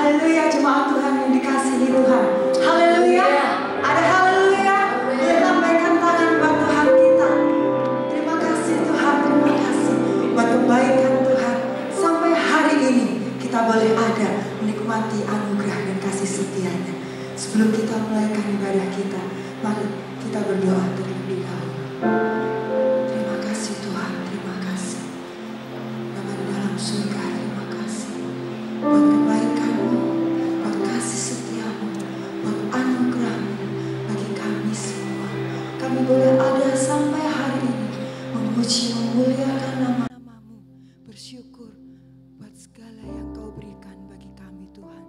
Haleluya, jemaat Tuhan yang dikasihi Tuhan. Haleluya. Ada haleluya. Boleh lambaikan tangan buat Tuhan kita. Terima kasih Tuhan, terima kasih buat kebaikan Tuhan. Sampai hari ini kita boleh ada menikmati anugerah dan kasih setia-Nya. Sebelum kita mulaikan ibadah kita, mari kita berdoa terlebih dahulu. Terima kasih Tuhan, terima kasih. Bapa di dalam surga, terima kasih buat kebaikan-Mu, buat kasih setia-Mu, buat anugerah-Mu bagi kami semua. Kami boleh ada sampai hari ini memuji, memuliakan nama-Mu, bersyukur buat segala yang Kau berikan bagi kami Tuhan.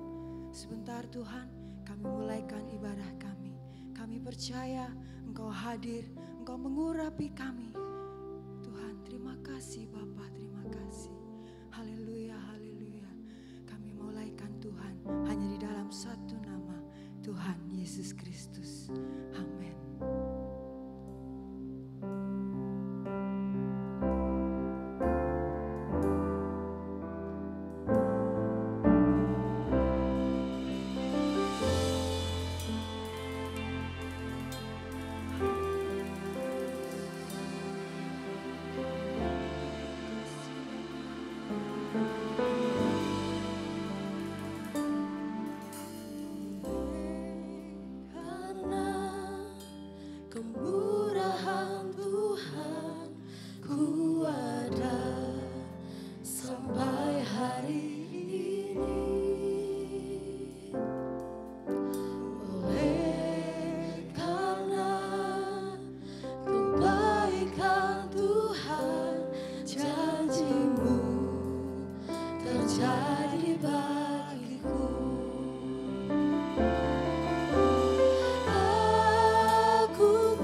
Sebentar Tuhan, kami mulaikan ibadah kami. Kami percaya Engkau hadir, Engkau mengurapi kami. Tuhan, terima kasih Bapa, terima kasih. Haleluya, haleluya. Kami mulaikan Tuhan hanya di dalam satu nama, Tuhan Yesus Kristus. Amin. Kemurahan Tuhan ku ada sampai hari ini. Oleh karena kebaikan Tuhan, janji-Mu terjadi bagiku. Aku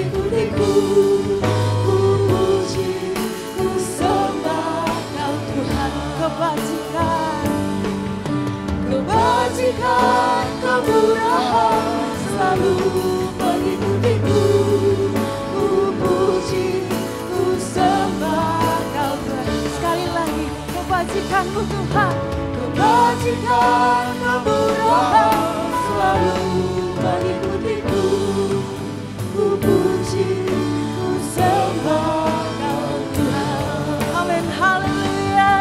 mengikutiku. Ku puji, ku sembah Kau Tuhan. Kebajikan, kemurahan selalu mengikutiku. Ku puji, ku sembah Kau Tuhan. Sekali lagi, kebajikan-Mu Tuhan. Kebajikan, kemurahan selalu mengikutiku. Ku puji, ku sembah Kau Tuhan. Amin, haleluya.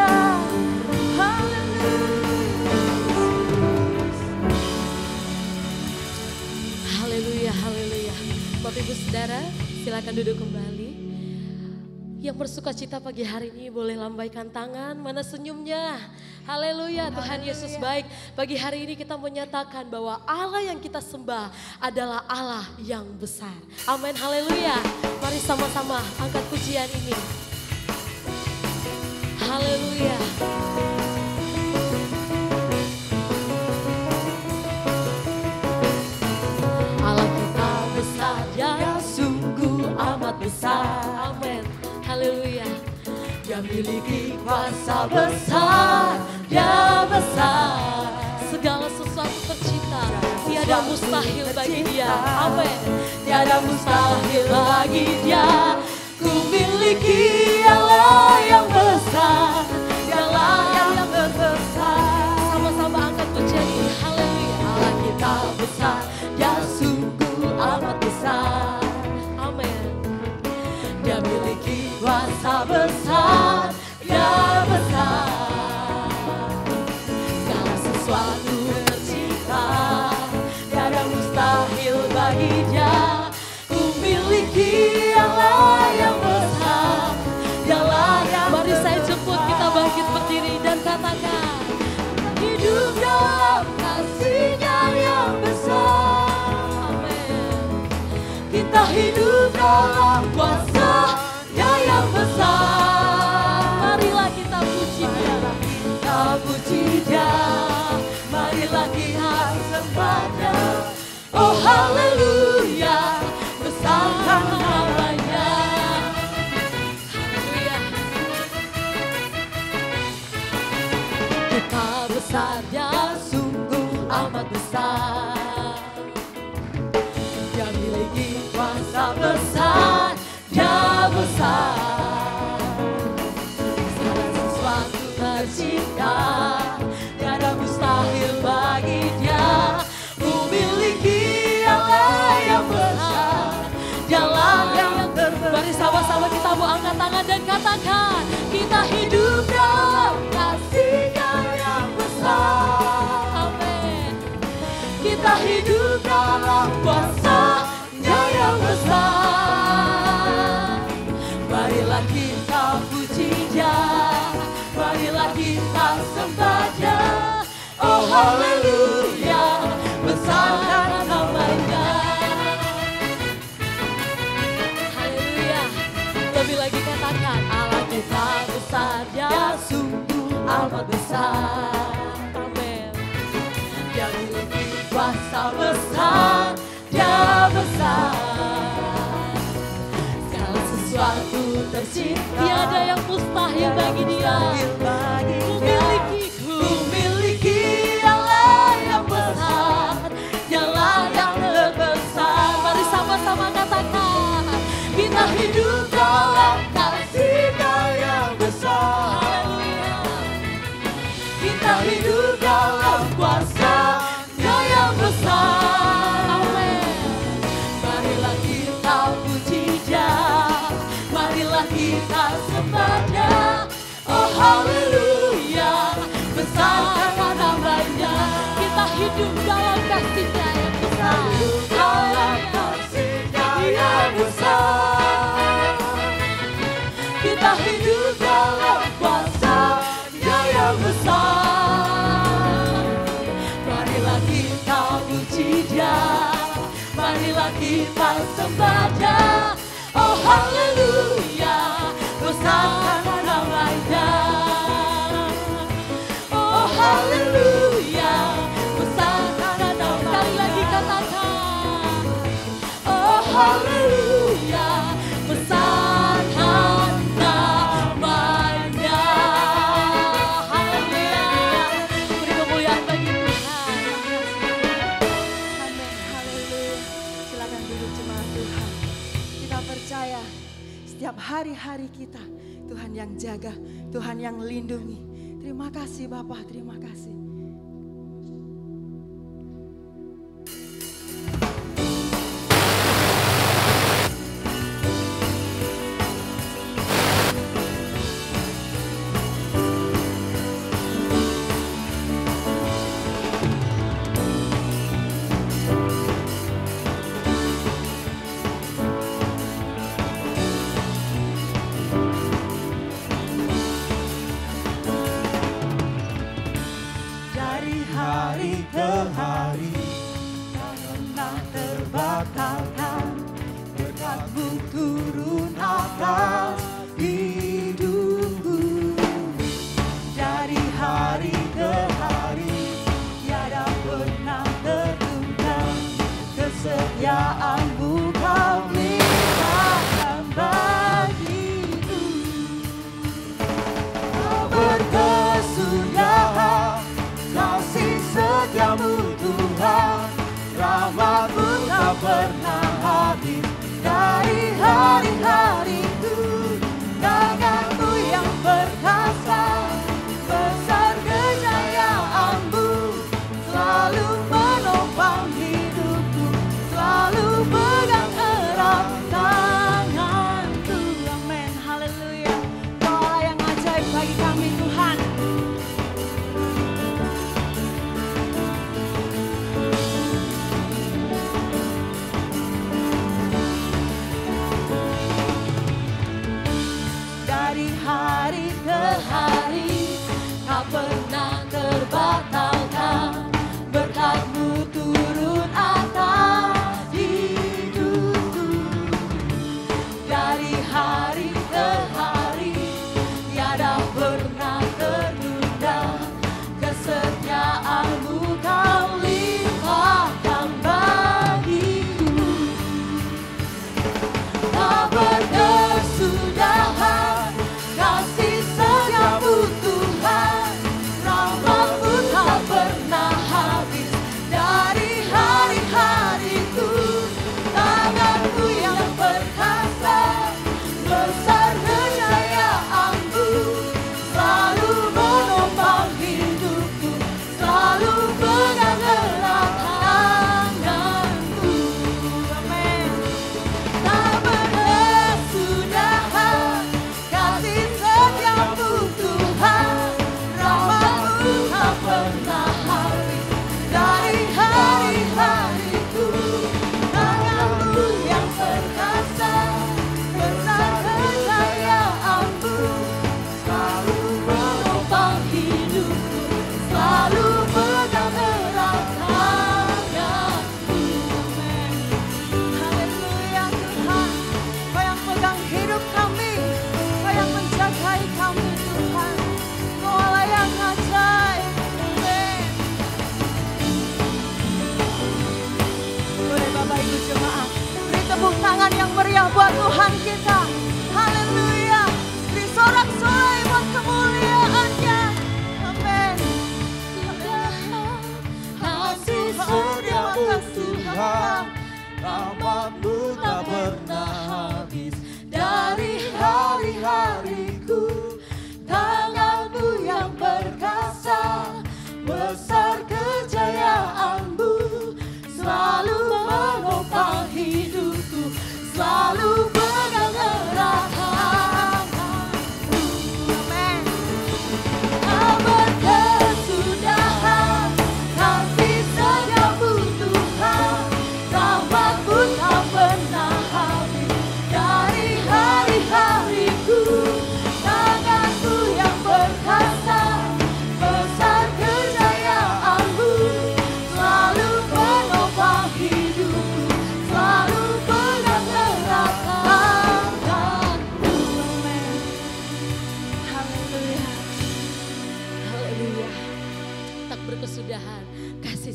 Haleluya, haleluya. Bapak Ibu Saudara, silakan duduk kembali. Yang bersuka cita pagi hari ini boleh lambaikan tangan, mana senyumnya. Haleluya, Tuhan Yesus baik. Pagi hari ini kita menyatakan bahwa Allah yang kita sembah adalah Allah yang besar. Amin, haleluya. Mari sama-sama angkat pujian ini. Haleluya. Allah kita besar, ya sungguh amat besar. Amin. Haleluya. Dia miliki kuasa besar, Dia besar. Segala sesuatu tercipta, tiada mustahil bagi Dia. Amin. Tiada mustahil bagi Dia. Ku miliki Allah yang besar, Dialah yang terbesar. Sama-sama angkat pujian ini. Haleluya. Allah kita besar, Dia sungguh amat besar. Amin. Dia miliki kuasa besar, Dia besar. Segala sesuatu tercipta, tiada mustahil bagi Dia. Ku miliki Allah yang besar, Dialah yang mari saya jemput, kita bangkit berdiri dan katakan, hidup dalam kasih-Nya yang besar. Amin. Kita hidup dalam kuasa-Nya yang besar. Marilah kita puji Dia, kita puji Dia. Marilah kita sembah Dia. Oh haleluya, besarkan namanya. Haleluya. Kita besar, Dia sungguh amat besar. Dia miliki kuasa besar, Dia besar. Segala sesuatu tercipta, tiada mustahil bagi Dia. Ku miliki Allah yang besar, Dialah yang terbesar. Mari sama-sama kita mau angkat tangan dan katakan, kita hidup dalam kasih-Nya yang besar. Amin. Kita hidup dalam kuasa-Nya yang besar. Marilah kita puji Dia, marilah kita sembah Dia. Oh haleluya, besarkan namanya. Haleluya. Lebih lagi katakan, Allah kita besar, Dia sungguh amat besar. Amin. Dia miliki kuasa besar, Dia besar. Segala sesuatu tercipta, tiada yang mustahil bagi Dia. Ku miliki Allah yang besar, Dialah yang terbesar. Mari sama-sama katakan, kita hidup dalam kasih-Nya yang besar. Haleluya. Kita hidup dalam kuasa-Nya yang besar. Amin. Marilah kita puji Dia, marilah kita sembah Dia. Oh haleluya, besarkan namanya. Kita hidup dalam kasih-Nya yang besar, dalam kasih-Nya yang besar. Kita hidup dalam kuasa-Nya yang besar. Marilah kita puji Dia, marilah kita sembah Dia. Oh haleluya, besarkan namanya. Oh haleluya, besarkan namanya. Sekali lagi katakan, oh haleluya. hari-hari kita. Tuhan yang jaga, Tuhan yang lindungi. Terima kasih Bapa, terima kasih.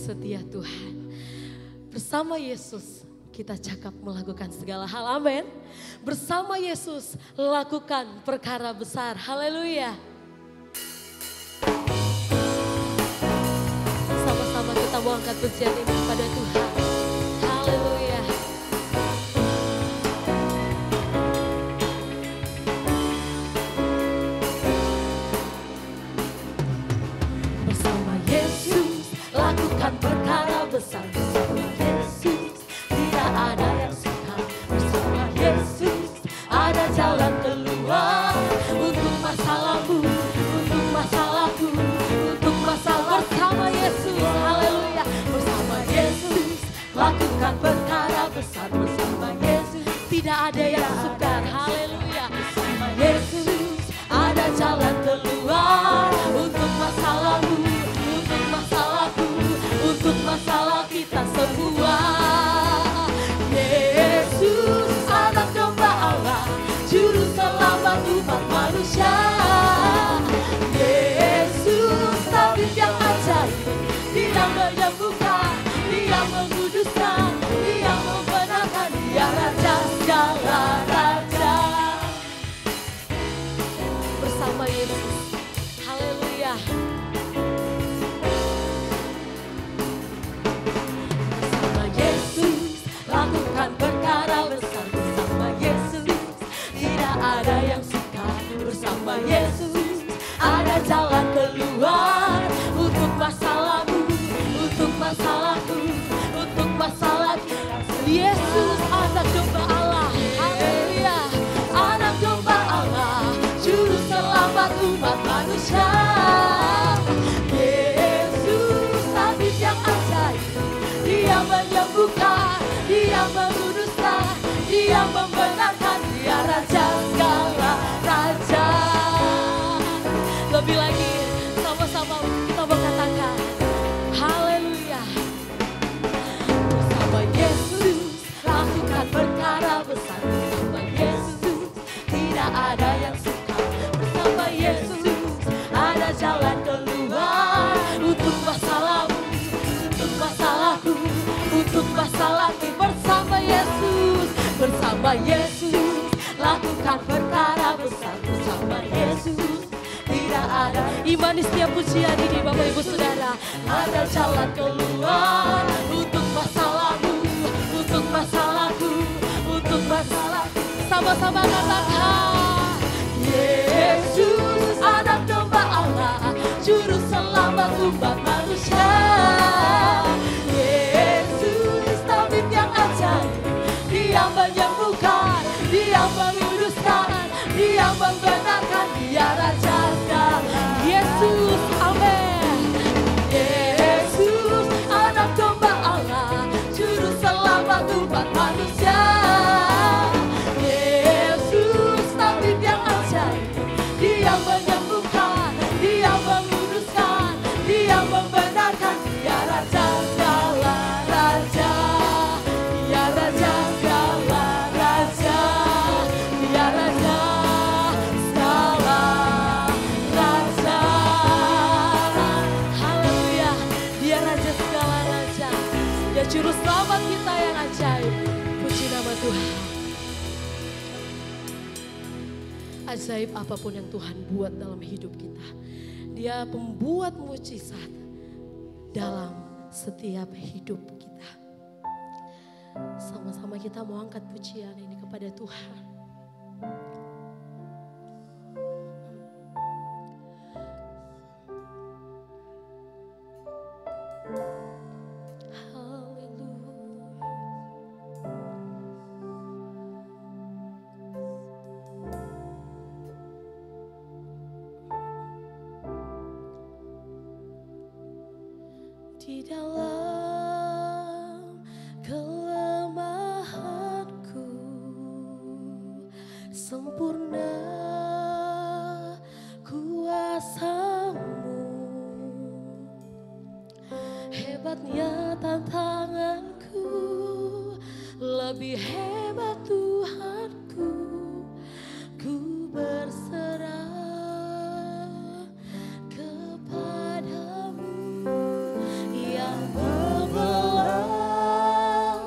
Setia Tuhan. Bersama Yesus kita cakap melakukan segala hal, amin. Bersama Yesus lakukan perkara besar, haleluya. Sama-sama kita mau angkat pujian ini kepada Tuhan, haleluya. besar bersama Yesus. Tidak ada yang sukar bersama Yesus. Ada jalan keluar untuk masalahmu, untuk masalahku, untuk masalah bersama Yesus. Haleluya, bersama Yesus lakukan perkara besar bersama Yesus. Tidak ada yang sukar. Haleluya, bersama Yesus ada jalan keluar untuk masalahmu, untuk masalahku, untuk masalah kita semua. Yesus anak domba Allah, juru selamat umat manusia. Yesus tabib yang ajaib, Dia menyembuhkan, Dia menguduskan, Dia membenarkan, Dia Raja segala raja. Bersama Yesus, haleluya. Bersama Yesus lakukan perkara besar. Bersama Yesus tidak ada yang sukar. Bersama Yesus ada jalan keluar untuk masalahmu, untuk masalahku, untuk masalah kita. Yesus anak domba Allah, haleluya, anak domba Allah, juru selamat umat manusia. Yesus tabib yang ajaib, Dia menyembuhkan, Dia menguduskan, Dia membenarkan, Dia Raja segala raja. Lebih lagi, sama-sama kita berkatakan haleluya. Bersama Yesus lakukan perkara besar. Bersama Yesus tidak ada yang sukar. Bersama Yesus ada jalan keluar untuk masalahmu, untuk masalahku, untuk masalahku. Bersama Yesus, bersama Yesus lakukan perkara besar. Bersama Yesus tidak ada. Imani setiap pujian ini Bapak Ibu Saudara. Ada jalan keluar untuk masalahmu, untuk masalahku, untuk masalahku. Sama-sama katakan Yesus anak domba Allah, juru selamat umat manusia. Yesus tabib yang ajaib, Dia menyembuhkan, Dia menguduskan, Dia membenarkan, Dia Raja segala. Yesus, amin. Yesus anak domba Allah, juru selamat umat manusia. Yesus tabib yang ajaib, Dia menyembuhkan, Dia menguduskan, Dia membenarkan, Dia Raja segala raja, Dia Raja segala raja, Dia Raja segala raja. Haleluya, Dia Raja segala raja, Dia juru selamat kita yang ajaib. Puji nama Tuhan. Ajaib apapun yang Tuhan buat dalam hidup kita, Dia pembuat mujizat dalam setiap hidup kita. Sama-sama kita mau angkat pujian ini kepada Tuhan. Di dalam kelemahanku sempurna kuasa-Mu. Hebatnya tantanganku, lebih hebat Tuhanku. Ku berserah kepadamu yang membelah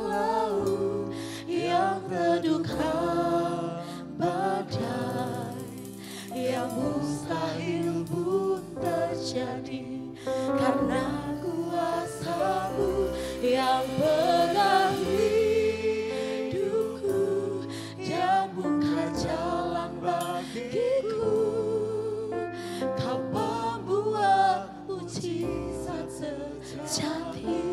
laut, yang teduhkan badai, yang mustahil pun terjadi karena kuasa-Mu yang pegang hidupku dan buka jalan bagiku. Kau pembuat mujizat sejati.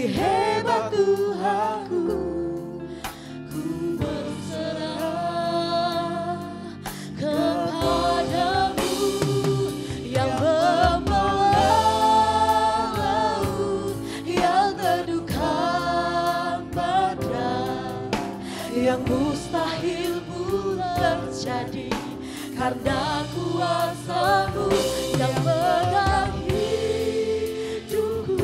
lebih hebat Tuhanku. Ku berserah kepadamu yang membelah laut, yang teduhkan badai, yang mustahil pun terjadi karena kuasa-Mu yang pegang hidupku,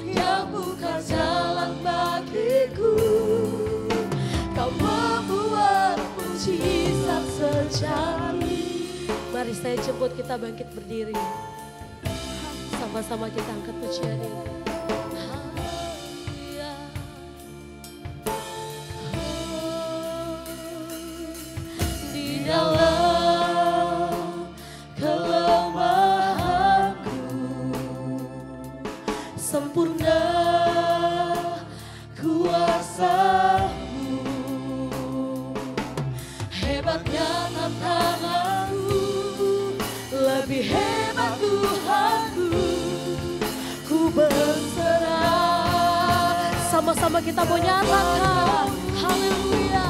yang buka jalan bagiku. Kau membuat mujizat sejati. Mari saya jemput kita bangkit berdiri. Sama-sama kita angkat pujian ini. Haleluya. Di dalam kelemahanku sempurna kuasa-Mu. Hebatnya tantanganku, lebih hebat Tuhanku. Ku berserah. Sama-sama kita mau nyatakan haleluya.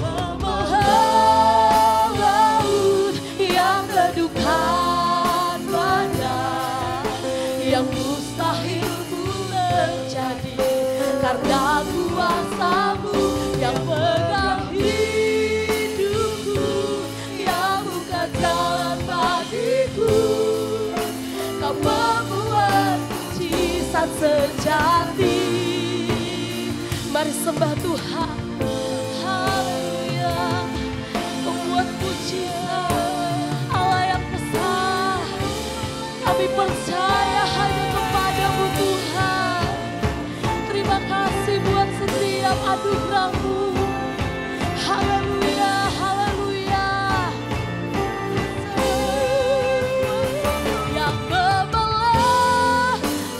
Membelah laut, yang teduhkan badai, yang mustahil pun terjadi karena kuasa-Mu yang pegang hidupku, yang buka jalan bagiku. Kau membuat mujizat sejati. Mari sembah Tuhan. Haleluya. Membuat mujizat Allah yang besar. Kami percaya hanya kepada-Mu Tuhan. Terima kasih buat setiap anugerah-Mu. Haleluya, haleluya. Yang membelah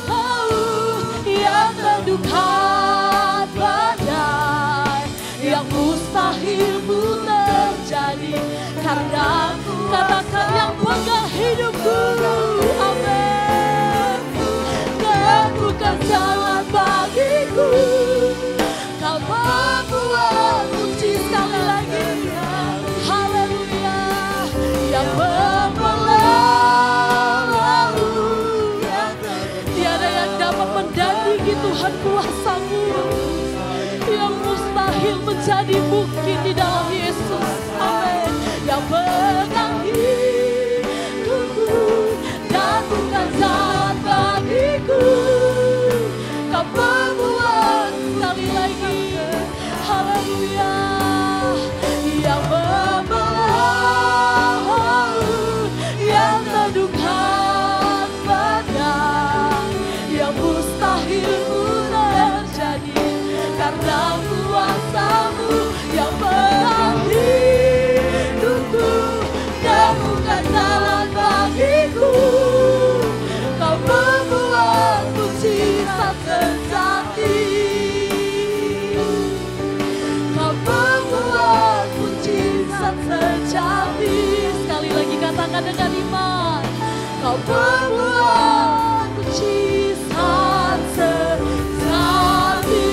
laut, yang teduhkan badai, yang mustahil pun terjadi karena katakan yang pegang hidupku. Amin. Dan bukan jalan bagiku. Kau membuat mujizat sekali lagi. Haleluya. Yang membelah laut, tiada yang dapat mendandingi Tuhan kuasa-Mu. Yang mustahil menjadi mungkin di dalam Yesus. Amin. Yang pegang hidupku dan bukan jalan bagiku. Kau membuat sekali lagi. Haleluya. Yang membelah laut, yang teduhkan badai, yang mustahil pun terjadi karena kuasa-Mu yang pegang hidupku dan bukan jalan bagiku. Kau membuat mujizat sejati. Kau membuat mujizat sejati. Sekali lagi katakan dengan iman. Kau membuat mujizat sejati.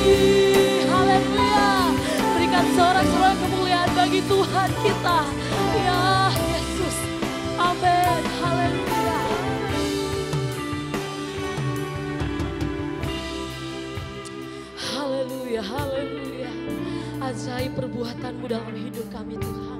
Haleluya. Berikan sorak-sorak kemuliaan bagi Tuhan kita. Ya Yesus. Amin. Haleluya. Haleluya. Haleluya. Ajaib perbuatan-Mu dalam hidup kami Tuhan.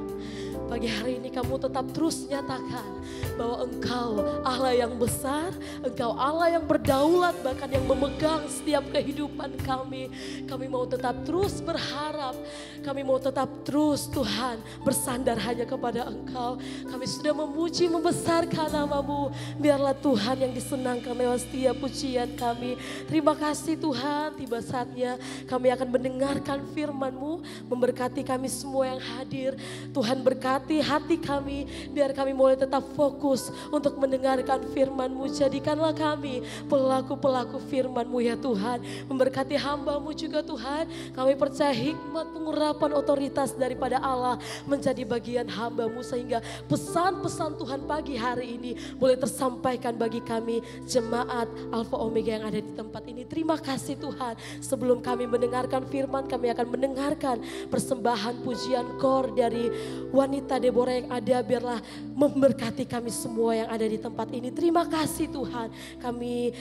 Pagi hari ini kamu tetap terus nyatakan bahwa Engkau Allah yang besar, Engkau Allah yang berdaulat, bahkan yang memegang setiap kehidupan kami. Kami mau tetap terus berharap, kami mau tetap terus Tuhan bersandar hanya kepada Engkau. Kami sudah memuji, membesarkan nama-Mu. Biarlah Tuhan yang disenangkan lewat setiap pujian kami. Terima kasih Tuhan, tiba saatnya kami akan mendengarkan firman-Mu, memberkati kami semua yang hadir. Tuhan berkati memberkati hati kami, biar kami boleh tetap fokus untuk mendengarkan firman-Mu. Jadikanlah kami pelaku-pelaku firman-Mu ya Tuhan. Memberkati hamba-Mu juga Tuhan. Kami percaya hikmat pengurapan otoritas daripada Allah menjadi bagian hamba-Mu, sehingga pesan-pesan Tuhan pagi hari ini boleh tersampaikan bagi kami jemaat Alfa Omega yang ada di tempat ini. Terima kasih Tuhan. Sebelum kami mendengarkan firman, kami akan mendengarkan persembahan pujian kor dari wanita Deborah yang ada. Biarlah memberkati kami semua yang ada di tempat ini. Terima kasih Tuhan. Kami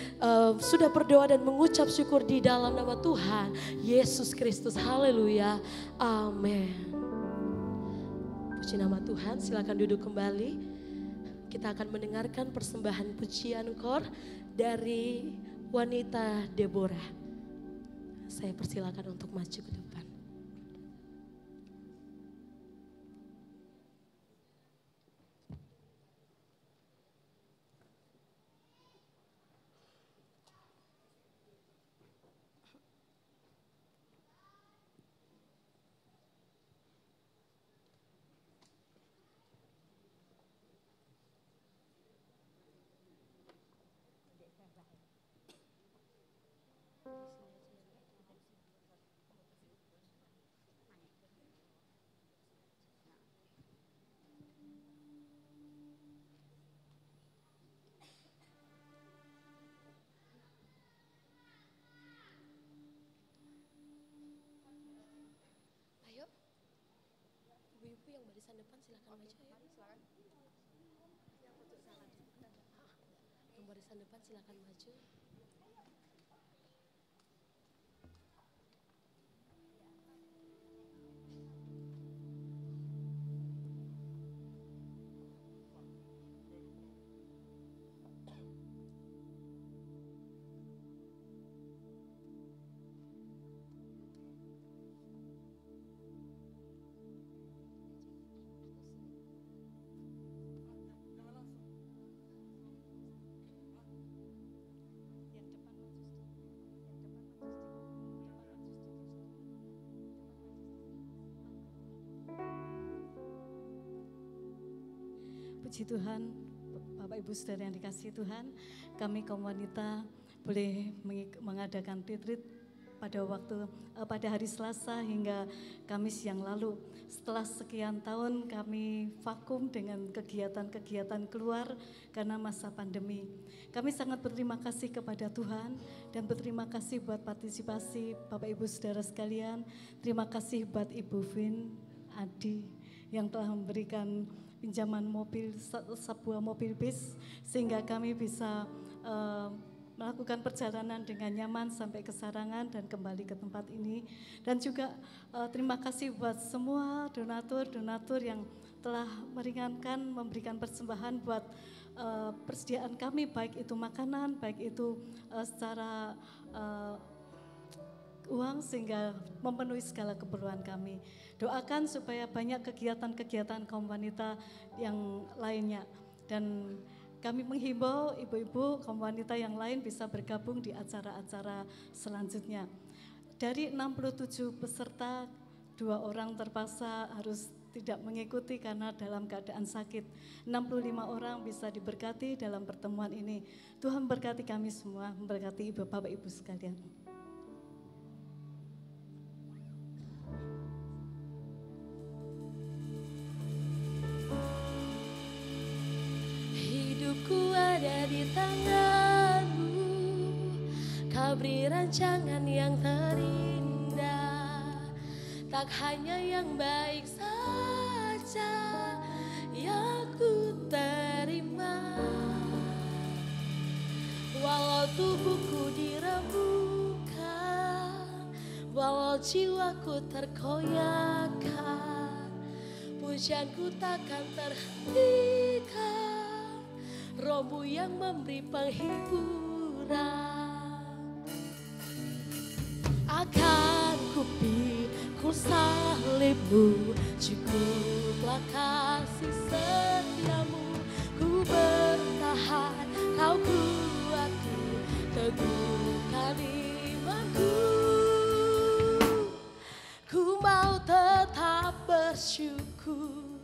sudah berdoa dan mengucap syukur di dalam nama Tuhan Yesus Kristus. Haleluya. Amin. Puji nama Tuhan. Silakan duduk kembali. Kita akan mendengarkan persembahan pujian kor dari wanita Deborah. Saya persilakan untuk maju ke depan. Ibu-ibu yang barisan depan silakan maju ya. Yang barisan depan silakan maju. Puji Tuhan, Bapak Ibu Saudara yang dikasihi Tuhan, kami kaum wanita boleh mengadakan retreat pada hari Selasa hingga Kamis yang lalu. Setelah sekian tahun kami vakum dengan kegiatan-kegiatan keluar karena masa pandemi. Kami sangat berterima kasih kepada Tuhan dan berterima kasih buat partisipasi Bapak Ibu Saudara sekalian. Terima kasih buat Ibu Vin, Adi yang telah memberikan pinjaman mobil, sebuah mobil bis sehingga kami bisa melakukan perjalanan dengan nyaman sampai ke Sarangan dan kembali ke tempat ini. Dan juga terima kasih buat semua donatur yang telah meringankan, memberikan persembahan buat persediaan kami, baik itu makanan, baik itu secara uang, sehingga memenuhi segala keperluan kami. Doakan supaya banyak kegiatan-kegiatan kaum wanita yang lainnya. Dan kami menghimbau ibu-ibu kaum wanita yang lain bisa bergabung di acara-acara selanjutnya. Dari 67 peserta, 2 orang terpaksa harus tidak mengikuti karena dalam keadaan sakit. 65 orang bisa diberkati dalam pertemuan ini. Tuhan berkati kami semua, memberkati ibu bapak ibu sekalian. Hidupku ada di tangan-Mu, Kau beri rancangan yang terindah. Tak hanya yang baik saja yang ku terima, walau tubuhku dirembukan, walau jiwaku terkoyakkan, pujianku takkan terhentikan, Roh-Mu yang memberi penghiburan. Akan ku pikul salib-Mu, cukuplah kasih setia-Mu. Ku bertahan, Kau kuatku, teguhkan imanku. Ku mau tetap bersyukur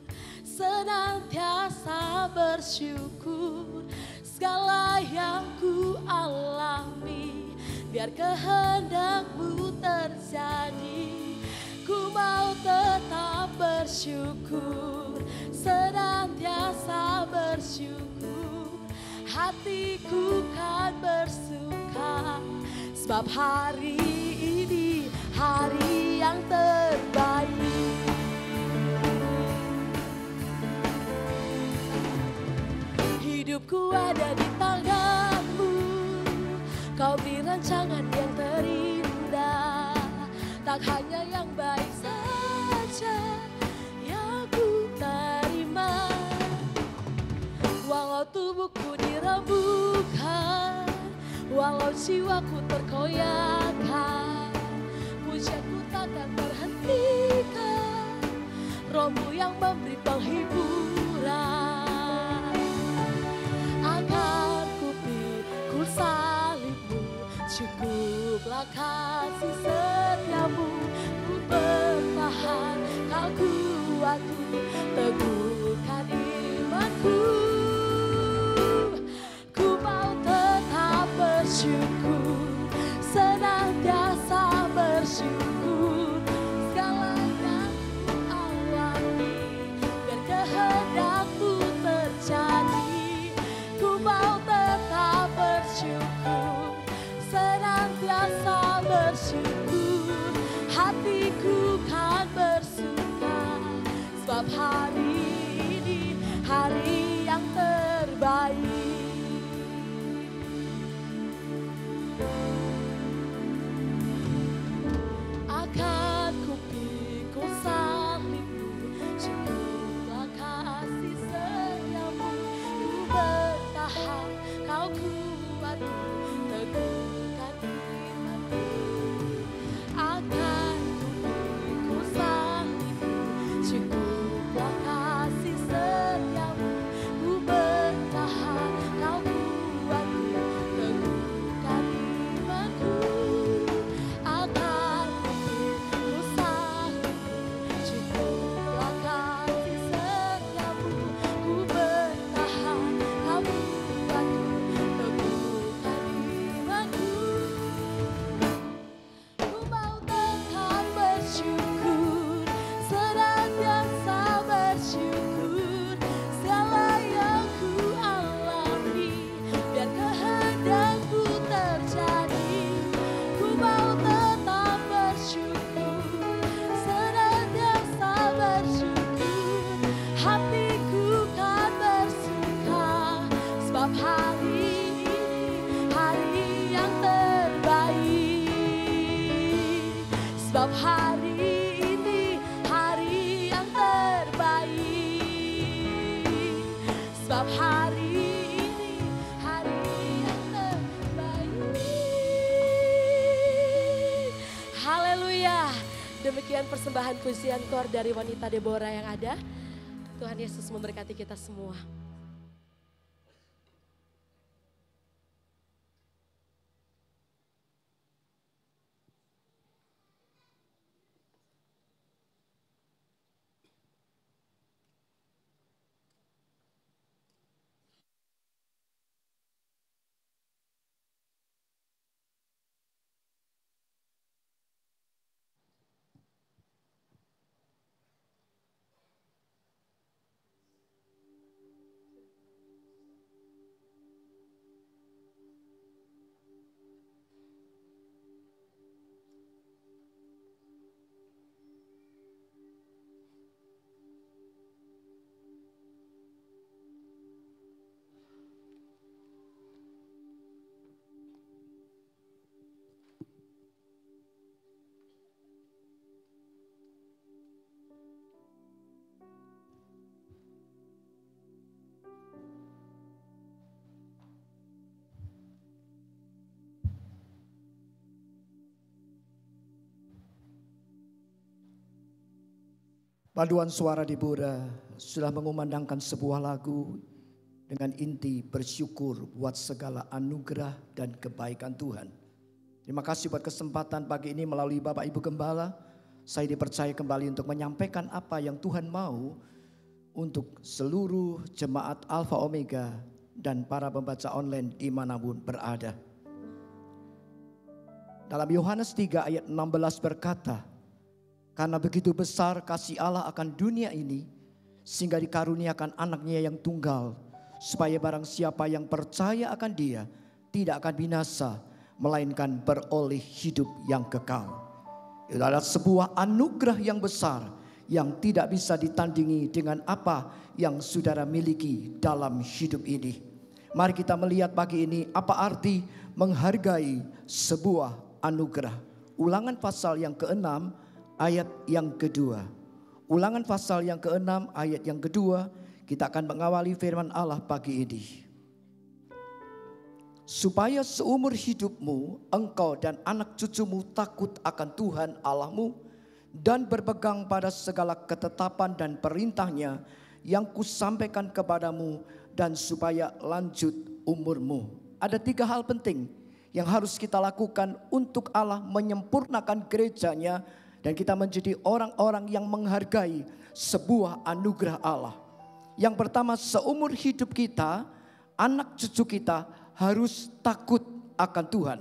bersyukur segala yang ku alami. Biar kehendak-Mu terjadi, ku mau tetap bersyukur, senantiasa bersyukur. Hatiku kan bersuka, sebab hari ini hari yang terbaik. Hidupku ada di tangan-Mu, Kau beri rancangan yang terindah. Tak hanya yang baik saja yang ku terima. Walau tubuhku dirembukan, walau jiwaku terkoyakkan, pujianku takkan terhentikan, Roh-Mu yang memberi penghiburan. Akan ku pikul salib-Mu, cukuplah kasih setia-Mu. Ku bertahan, Kau kuatku, teguhkan imanku. Ku mau tetap bersyukur, senantiasa bersyukur segala yang ku alami. Biar kehendak-Mu terjadi, ku mau tetap bersyukur, senantiasa bersyukur. Hatiku kan bersuka, sebab hari ini hari yang terbaik. Akan ku pikul salib-Mu, cukuplah kasih setia-Mu. Ku bertahan, Kau kuatku, teguhkan imanku. Akan ku pikul salib-Mu, cukuplah kasih setia-Mu. Ku bertahan, Kau kuatku, teguhkan imanku. Akan ku pikul salib-Mu, cukuplah kasih setia-Mu. Ku bertahan, Kau kuatku, teguhkan imanku. Ku mau tetap bersyukur, senantiasa bersyukur segala yang ku alami. Biar kehendak-Mu terjadi, ku mau tetap bersyukur, senantiasa bersyukur. Hatiku kan bersuka, sebab hari ini hari yang terbaik. Sebab hari ini hari yang terbaik. Sebab hari ini hari yang terbaik. Haleluya. Demikian persembahan pujian kor dari wanita Deborah yang ada. Tuhan Yesus memberkati kita semua. Paduan suara Deborah sudah mengumandangkan sebuah lagu dengan inti bersyukur buat segala anugerah dan kebaikan Tuhan. Terima kasih buat kesempatan pagi ini melalui Bapak Ibu Gembala. Saya dipercaya kembali untuk menyampaikan apa yang Tuhan mau untuk seluruh jemaat Alpha Omega dan para pembaca online dimanapun berada. Dalam Yohanes 3 ayat 16 berkata, karena begitu besar kasih Allah akan dunia ini, sehingga dikaruniakan anaknya yang tunggal, supaya barang siapa yang percaya akan dia tidak akan binasa, melainkan beroleh hidup yang kekal. Itu adalah sebuah anugerah yang besar yang tidak bisa ditandingi dengan apa yang saudara miliki dalam hidup ini. Mari kita melihat pagi ini apa arti menghargai sebuah anugerah. Ulangan pasal yang ke-6 ayat yang kedua. Ulangan pasal yang ke-6 ayat yang kedua. Kita akan mengawali firman Allah pagi ini. Supaya seumur hidupmu engkau dan anak cucumu takut akan Tuhan Allahmu dan berpegang pada segala ketetapan dan perintahnya yang kusampaikan kepadamu, dan supaya lanjut umurmu. Ada 3 hal penting yang harus kita lakukan untuk Allah menyempurnakan gerejanya dan kita menjadi orang-orang yang menghargai sebuah anugerah Allah. Yang pertama, seumur hidup kita, anak cucu kita harus takut akan Tuhan.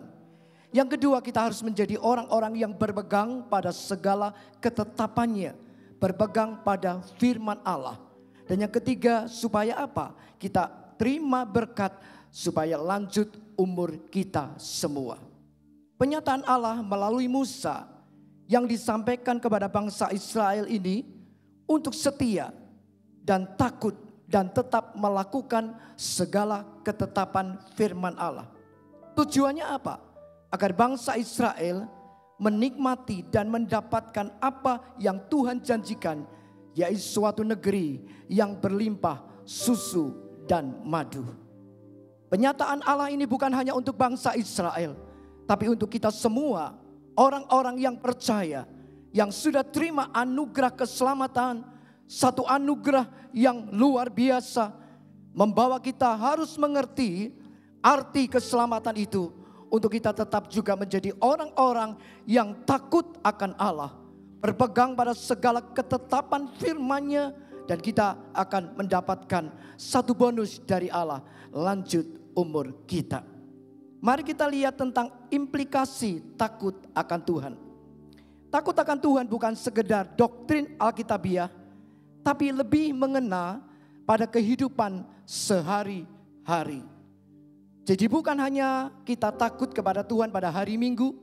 Yang kedua, kita harus menjadi orang-orang yang berpegang pada segala ketetapannya, berpegang pada firman Allah. Dan yang ketiga, supaya apa? Kita terima berkat supaya lanjut umur kita semua. Penyataan Allah melalui Musa yang disampaikan kepada bangsa Israel ini untuk setia dan takut dan tetap melakukan segala ketetapan firman Allah. Tujuannya apa? Agar bangsa Israel menikmati dan mendapatkan apa yang Tuhan janjikan, yaitu suatu negeri yang berlimpah susu dan madu. Penyataan Allah ini bukan hanya untuk bangsa Israel, tapi untuk kita semua, orang-orang yang percaya, yang sudah terima anugerah keselamatan, satu anugerah yang luar biasa, membawa kita harus mengerti arti keselamatan itu, untuk kita tetap juga menjadi orang-orang yang takut akan Allah, berpegang pada segala ketetapan firman-Nya, dan kita akan mendapatkan satu bonus dari Allah, lanjut umur kita. Mari kita lihat tentang implikasi takut akan Tuhan. Takut akan Tuhan bukan sekedar doktrin Alkitabiah, tapi lebih mengena pada kehidupan sehari-hari. Jadi bukan hanya kita takut kepada Tuhan pada hari Minggu,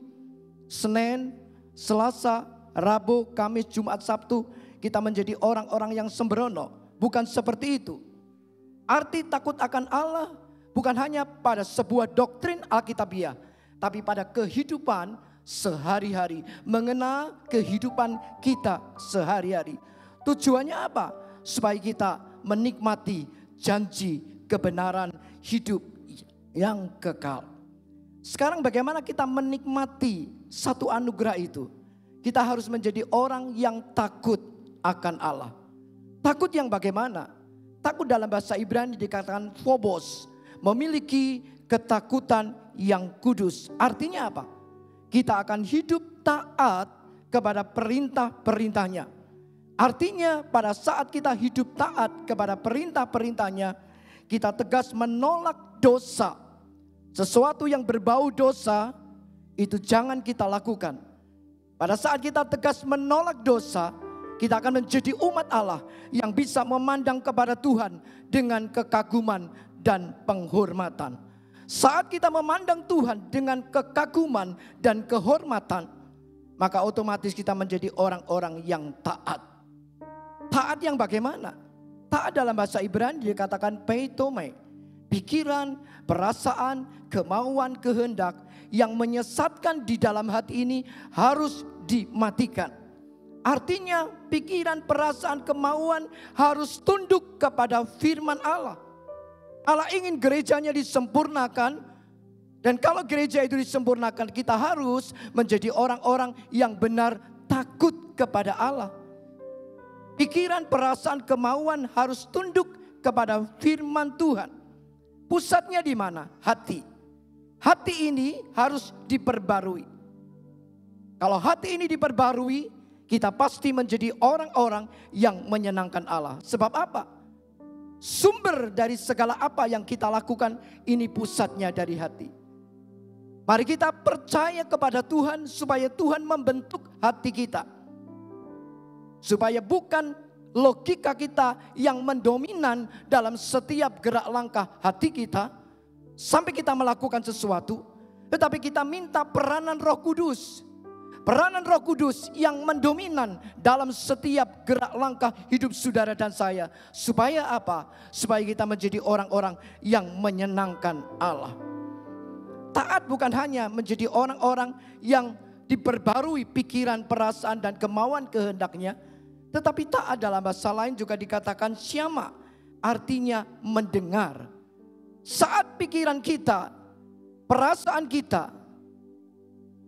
Senin, Selasa, Rabu, Kamis, Jumat, Sabtu, kita menjadi orang-orang yang sembrono. Bukan seperti itu. Arti takut akan Allah bukan hanya pada sebuah doktrin Alkitabiah, tapi pada kehidupan sehari-hari, mengena kehidupan kita sehari-hari. Tujuannya apa? Supaya kita menikmati janji kebenaran hidup yang kekal. Sekarang bagaimana kita menikmati satu anugerah itu? Kita harus menjadi orang yang takut akan Allah. Takut yang bagaimana? Takut dalam bahasa Ibrani dikatakan phobos, memiliki ketakutan yang kudus. Artinya apa? Kita akan hidup taat kepada perintah-perintahnya. Artinya pada saat kita hidup taat kepada perintah-perintahnya, kita tegas menolak dosa. Sesuatu yang berbau dosa itu jangan kita lakukan. Pada saat kita tegas menolak dosa, kita akan menjadi umat Allah yang bisa memandang kepada Tuhan dengan kekaguman dan penghormatan. Saat kita memandang Tuhan dengan kekaguman dan kehormatan, maka otomatis kita menjadi orang-orang yang taat. Taat yang bagaimana? Taat dalam bahasa Ibrani dikatakan peitome, pikiran, perasaan, kemauan, kehendak yang menyesatkan di dalam hati ini harus dimatikan. Artinya pikiran, perasaan, kemauan harus tunduk kepada firman Allah. Allah ingin gerejanya disempurnakan, dan kalau gereja itu disempurnakan, kita harus menjadi orang-orang yang benar takut kepada Allah. Pikiran, perasaan, kemauan harus tunduk kepada firman Tuhan. Pusatnya di mana? Hati. Hati ini harus diperbarui. Kalau hati ini diperbarui, kita pasti menjadi orang-orang yang menyenangkan Allah. Sebab apa? Sumber dari segala apa yang kita lakukan ini pusatnya dari hati. Mari kita percaya kepada Tuhan supaya Tuhan membentuk hati kita. Supaya bukan logika kita yang mendominan dalam setiap gerak langkah hati kita. Sampai kita melakukan sesuatu. Tetapi kita minta peranan Roh Kudus. Peranan Roh Kudus yang mendominan dalam setiap gerak langkah hidup saudara dan saya. Supaya apa? Supaya kita menjadi orang-orang yang menyenangkan Allah. Taat bukan hanya menjadi orang-orang yang diperbarui pikiran, perasaan dan kemauan kehendaknya. Tetapi taat dalam bahasa lain juga dikatakan syama. Artinya mendengar. Saat pikiran kita, perasaan kita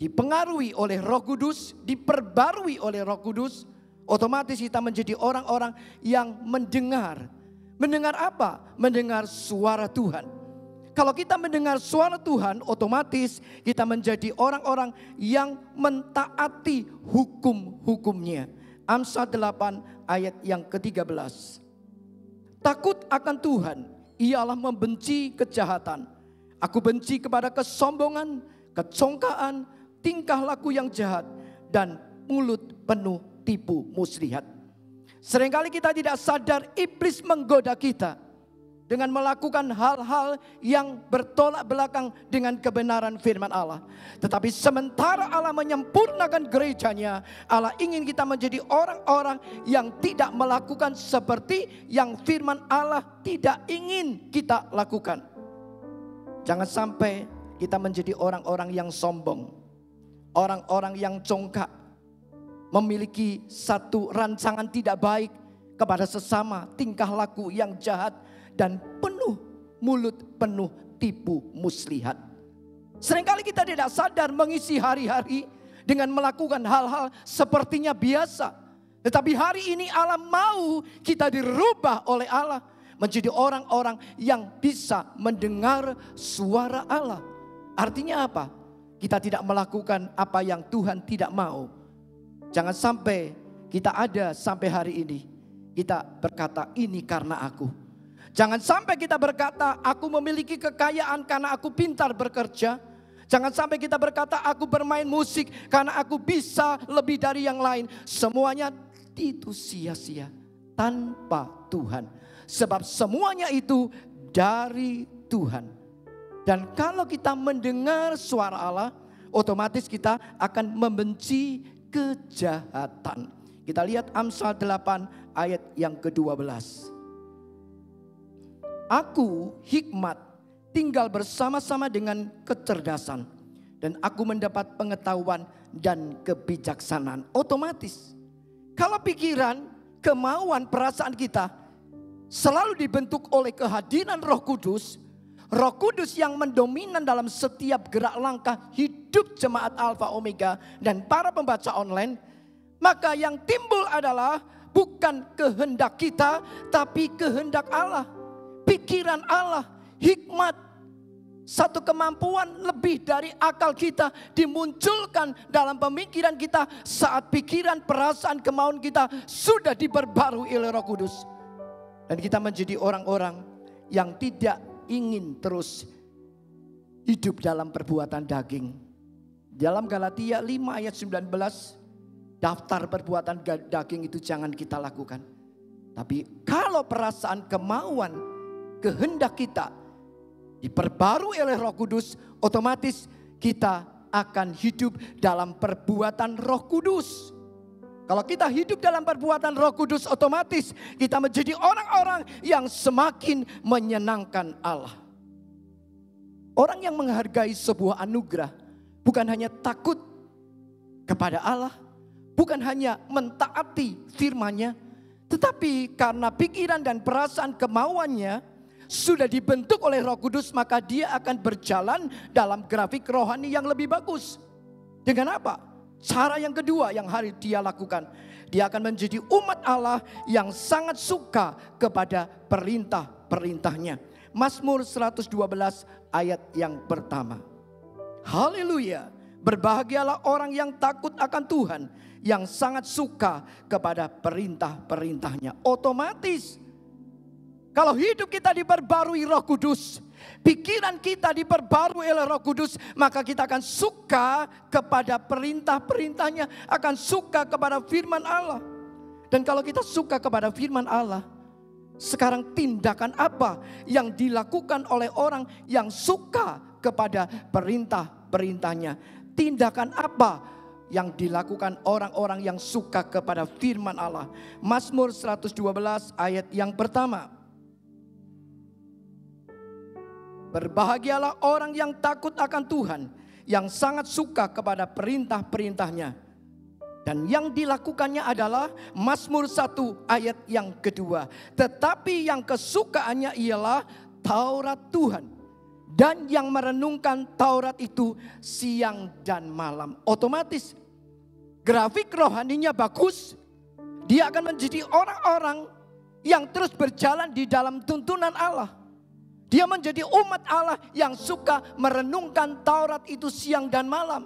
dipengaruhi oleh Roh Kudus, diperbarui oleh Roh Kudus, otomatis kita menjadi orang-orang yang mendengar. Mendengar apa? Mendengar suara Tuhan. Kalau kita mendengar suara Tuhan, otomatis kita menjadi orang-orang yang mentaati hukum-hukumnya. Amsal 8 ayat yang ke-13. Takut akan Tuhan, ialah membenci kejahatan. Aku benci kepada kesombongan, kecongkaan, tingkah laku yang jahat, dan mulut penuh tipu muslihat. Seringkali kita tidak sadar iblis menggoda kita dengan melakukan hal-hal yang bertolak belakang dengan kebenaran firman Allah. Tetapi sementara Allah menyempurnakan gerejanya, Allah ingin kita menjadi orang-orang yang tidak melakukan seperti yang firman Allah tidak ingin kita lakukan. Jangan sampai kita menjadi orang-orang yang sombong. Orang-orang yang congkak, memiliki satu rancangan tidak baik kepada sesama, tingkah laku yang jahat, dan mulut penuh tipu muslihat. Seringkali kita tidak sadar mengisi hari-hari dengan melakukan hal-hal sepertinya biasa. Tetapi hari ini Allah mau kita dirubah oleh Allah menjadi orang-orang yang bisa mendengar suara Allah. Artinya apa? Kita tidak melakukan apa yang Tuhan tidak mau. Jangan sampai kita ada sampai hari ini kita berkata ini karena aku. Jangan sampai kita berkata aku memiliki kekayaan karena aku pintar bekerja. Jangan sampai kita berkata aku bermain musik karena aku bisa lebih dari yang lain. Semuanya itu sia-sia tanpa Tuhan. Sebab semuanya itu dari Tuhan. Dan kalau kita mendengar suara Allah, otomatis kita akan membenci kejahatan. Kita lihat Amsal 8 ayat yang ke-12. Aku hikmat tinggal bersama-sama dengan kecerdasan, dan aku mendapat pengetahuan dan kebijaksanaan. Otomatis kalau pikiran, kemauan, perasaan kita selalu dibentuk oleh kehadiran Roh Kudus, Roh Kudus yang mendominan dalam setiap gerak langkah hidup jemaat Alfa Omega dan para pembaca online, maka yang timbul adalah bukan kehendak kita, tapi kehendak Allah, pikiran Allah, hikmat, satu kemampuan lebih dari akal kita dimunculkan dalam pemikiran kita saat pikiran, perasaan, kemauan kita sudah diperbarui oleh Roh Kudus. Dan kita menjadi orang-orang yang tidak ingin terus hidup dalam perbuatan daging. Dalam Galatia 5 ayat 19, daftar perbuatan daging itu jangan kita lakukan. Tapi kalau perasaan, kemauan, kehendak kita diperbarui oleh Roh Kudus, otomatis kita akan hidup dalam perbuatan Roh Kudus. Kalau kita hidup dalam perbuatan Roh Kudus, otomatis kita menjadi orang-orang yang semakin menyenangkan Allah. Orang yang menghargai sebuah anugerah bukan hanya takut kepada Allah, bukan hanya mentaati firman-Nya, tetapi karena pikiran dan perasaan kemauannya sudah dibentuk oleh Roh Kudus, maka dia akan berjalan dalam grafik rohani yang lebih bagus. Dengan apa? Cara yang kedua yang harus dia lakukan, dia akan menjadi umat Allah yang sangat suka kepada perintah-perintahnya. Mazmur 112 ayat yang pertama. Haleluya. Berbahagialah orang yang takut akan Tuhan, yang sangat suka kepada perintah-perintahnya. Otomatis kalau hidup kita diperbarui Roh Kudus, pikiran kita diperbarui oleh Roh Kudus, maka kita akan suka kepada perintah-perintahnya, akan suka kepada firman Allah. Dan kalau kita suka kepada firman Allah, sekarang tindakan apa yang dilakukan oleh orang yang suka kepada perintah-perintahnya? Tindakan apa yang dilakukan orang-orang yang suka kepada firman Allah? Mazmur 112 ayat yang pertama. Berbahagialah orang yang takut akan Tuhan, yang sangat suka kepada perintah-perintahnya. Dan yang dilakukannya adalah Mazmur 1 ayat yang kedua. Tetapi yang kesukaannya ialah Taurat Tuhan. Dan yang merenungkan Taurat itu siang dan malam. Otomatis grafik rohaninya bagus. Dia akan menjadi orang-orang yang terus berjalan di dalam tuntunan Allah. Dia menjadi umat Allah yang suka merenungkan Taurat itu siang dan malam.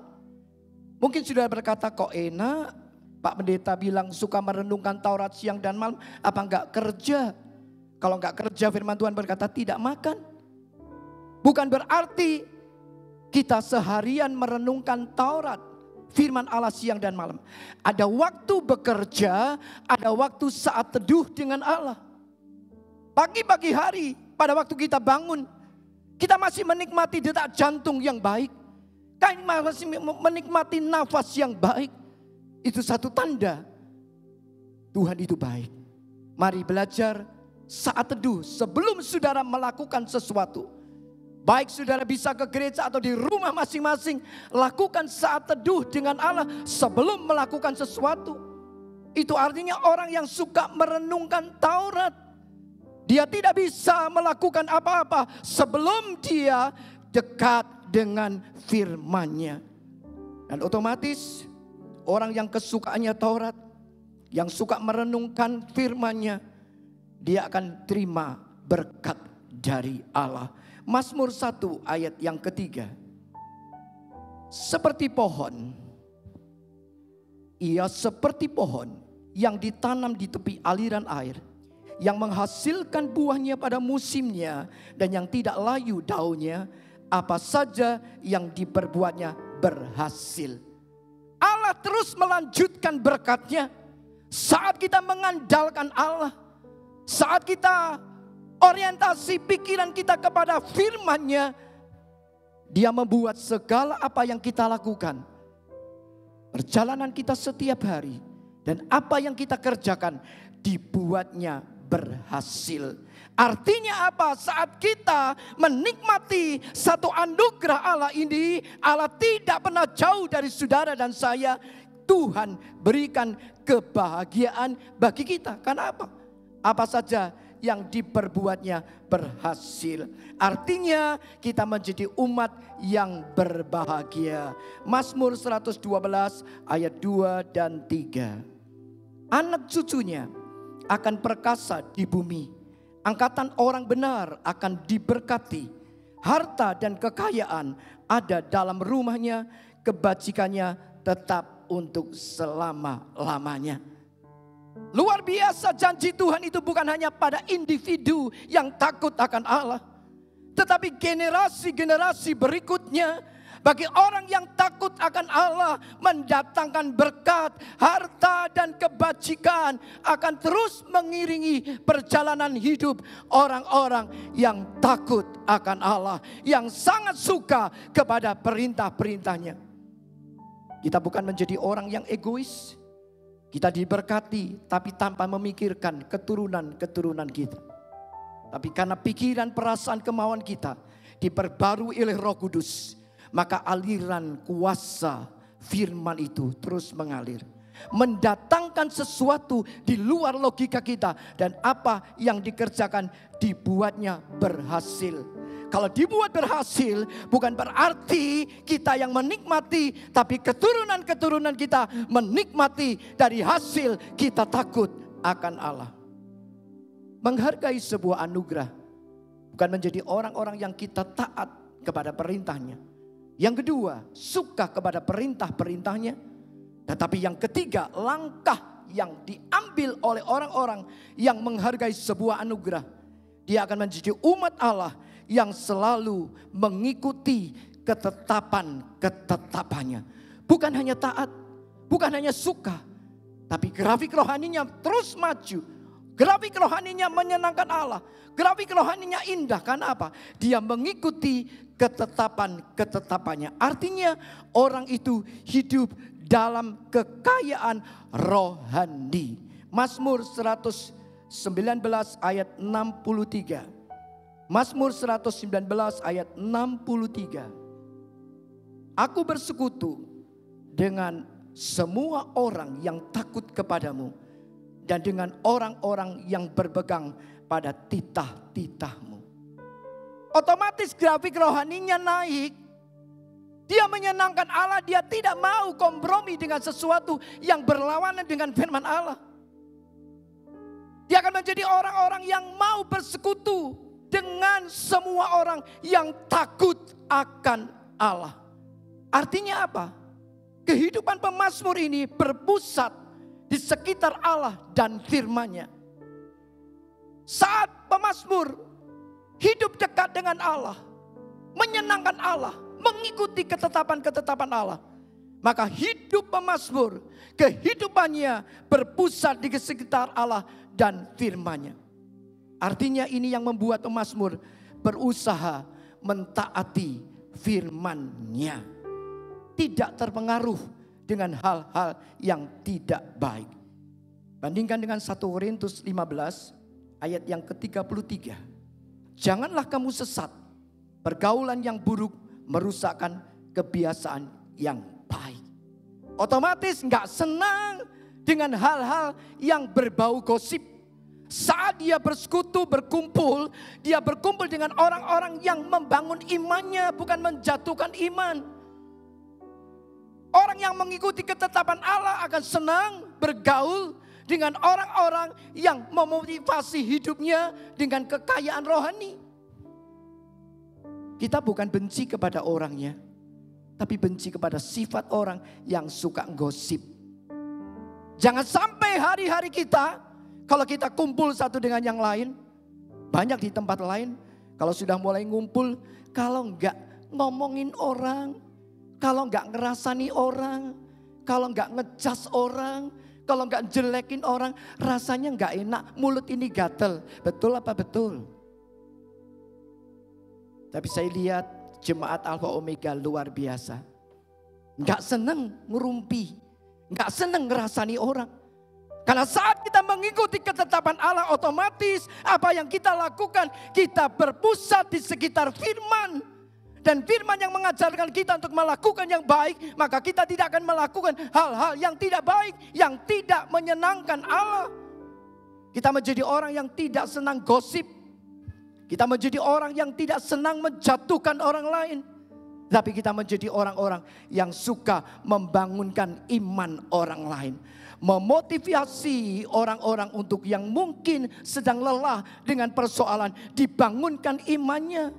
Mungkin sudah berkata, kok enak Pak Pendeta bilang suka merenungkan Taurat siang dan malam. Apa enggak kerja? Kalau enggak kerja, firman Tuhan berkata tidak makan. Bukan berarti kita seharian merenungkan Taurat, firman Allah siang dan malam. Ada waktu bekerja, ada waktu saat teduh dengan Allah. Pagi-pagi hari, pada waktu kita bangun, kita masih menikmati detak jantung yang baik. Kita masih menikmati nafas yang baik. Itu satu tanda Tuhan itu baik. Mari belajar saat teduh sebelum saudara melakukan sesuatu. Baik saudara bisa ke gereja atau di rumah masing-masing, lakukan saat teduh dengan Allah sebelum melakukan sesuatu. Itu artinya orang yang suka merenungkan Taurat. Dia tidak bisa melakukan apa-apa sebelum dia dekat dengan firman-Nya. Dan otomatis orang yang kesukaannya Taurat, yang suka merenungkan firman-Nya, dia akan terima berkat dari Allah. Mazmur 1 ayat yang ketiga. Seperti pohon, ia seperti pohon yang ditanam di tepi aliran air, yang menghasilkan buahnya pada musimnya dan yang tidak layu daunnya, apa saja yang diperbuatnya berhasil. Allah terus melanjutkan berkat-Nya saat kita mengandalkan Allah, saat kita orientasi pikiran kita kepada firman-Nya. Dia membuat segala apa yang kita lakukan, perjalanan kita setiap hari, dan apa yang kita kerjakan dibuatnya berhasil. Artinya apa? Saat kita menikmati satu anugerah Allah ini, Allah tidak pernah jauh dari saudara dan saya. Tuhan berikan kebahagiaan bagi kita. Karena apa? Apa saja yang diperbuatnya berhasil. Artinya kita menjadi umat yang berbahagia. Mazmur 112 ayat 2 dan 3. Anak cucunya akan perkasa di bumi. Angkatan orang benar akan diberkati. Harta dan kekayaan ada dalam rumahnya. Kebajikannya tetap untuk selama-lamanya. Luar biasa, janji Tuhan itu bukan hanya pada individu yang takut akan Allah, tetapi generasi-generasi berikutnya. Bagi orang yang takut akan Allah, mendatangkan berkat, harta dan kebajikan akan terus mengiringi perjalanan hidup orang-orang yang takut akan Allah, yang sangat suka kepada perintah-perintahnya. Kita bukan menjadi orang yang egois. Kita diberkati tapi tanpa memikirkan keturunan-keturunan kita. Tapi karena pikiran, perasaan, kemauan kita diperbarui oleh Roh Kudus, maka aliran kuasa firman itu terus mengalir, mendatangkan sesuatu di luar logika kita, dan apa yang dikerjakan dibuatnya berhasil. Kalau dibuat berhasil, bukan berarti kita yang menikmati, tapi keturunan-keturunan kita menikmati dari hasil kita takut akan Allah. Menghargai sebuah anugerah bukan menjadi orang-orang yang kita taat kepada perintahnya, Yang kedua, suka kepada perintah-perintahnya. Tetapi yang ketiga, langkah yang diambil oleh orang-orang yang menghargai sebuah anugerah. Dia akan menjadi umat Allah yang selalu mengikuti ketetapan-ketetapannya. Bukan hanya taat, bukan hanya suka, tapi grafik rohaninya terus maju. Grafik rohaninya menyenangkan Allah. Grafik rohaninya indah. Karena apa? Dia mengikuti ketetapan-ketetapannya. Artinya orang itu hidup dalam kekayaan rohani. Mazmur 119 ayat 63. Mazmur 119 ayat 63. Aku bersekutu dengan semua orang yang takut kepadamu dan dengan orang-orang yang berpegang pada titah-titahmu. Otomatis grafik rohaninya naik. Dia menyenangkan Allah, dia tidak mau kompromi dengan sesuatu yang berlawanan dengan firman Allah. Dia akan menjadi orang-orang yang mau bersekutu dengan semua orang yang takut akan Allah. Artinya apa? Kehidupan pemazmur ini berpusat di sekitar Allah dan firman-Nya. Saat pemazmur hidup dekat dengan Allah, menyenangkan Allah, mengikuti ketetapan-ketetapan Allah, maka hidup pemazmur, kehidupannya berpusat di sekitar Allah dan firman-Nya. Artinya ini yang membuat pemazmur berusaha mentaati firman-Nya, tidak terpengaruh dengan hal-hal yang tidak baik. Bandingkan dengan 1 Korintus 15 ayat yang ke-33. Janganlah kamu sesat, pergaulan yang buruk merusakkan kebiasaan yang baik. Otomatis gak senang dengan hal-hal yang berbau gosip. Saat dia bersekutu, berkumpul, dia berkumpul dengan orang-orang yang membangun imannya, bukan menjatuhkan iman. Orang yang mengikuti ketetapan Allah akan senang bergaul dengan orang-orang yang memotivasi hidupnya dengan kekayaan rohani. Kita bukan benci kepada orangnya, tapi benci kepada sifat orang yang suka gosip. Jangan sampai hari-hari kita, kalau kita kumpul satu dengan yang lain, banyak di tempat lain, kalau sudah mulai ngumpul, kalau enggak ngomongin orang, kalau enggak ngerasani orang, kalau enggak ngecas orang, kalau enggak jelekin orang, rasanya enggak enak, mulut ini gatel. Betul apa betul? Tapi saya lihat jemaat Alpha Omega luar biasa. Enggak senang ngurumpi, enggak senang ngerasani orang. Karena saat kita mengikuti ketetapan Allah, otomatis apa yang kita lakukan, kita berpusat di sekitar firman. Dan firman yang mengajarkan kita untuk melakukan yang baik, maka kita tidak akan melakukan hal-hal yang tidak baik, yang tidak menyenangkan Allah. Kita menjadi orang yang tidak senang gosip. Kita menjadi orang yang tidak senang menjatuhkan orang lain. Tapi kita menjadi orang-orang yang suka membangunkan iman orang lain. Memotivasi orang-orang untuk yang mungkin sedang lelah dengan persoalan, dibangunkan imannya.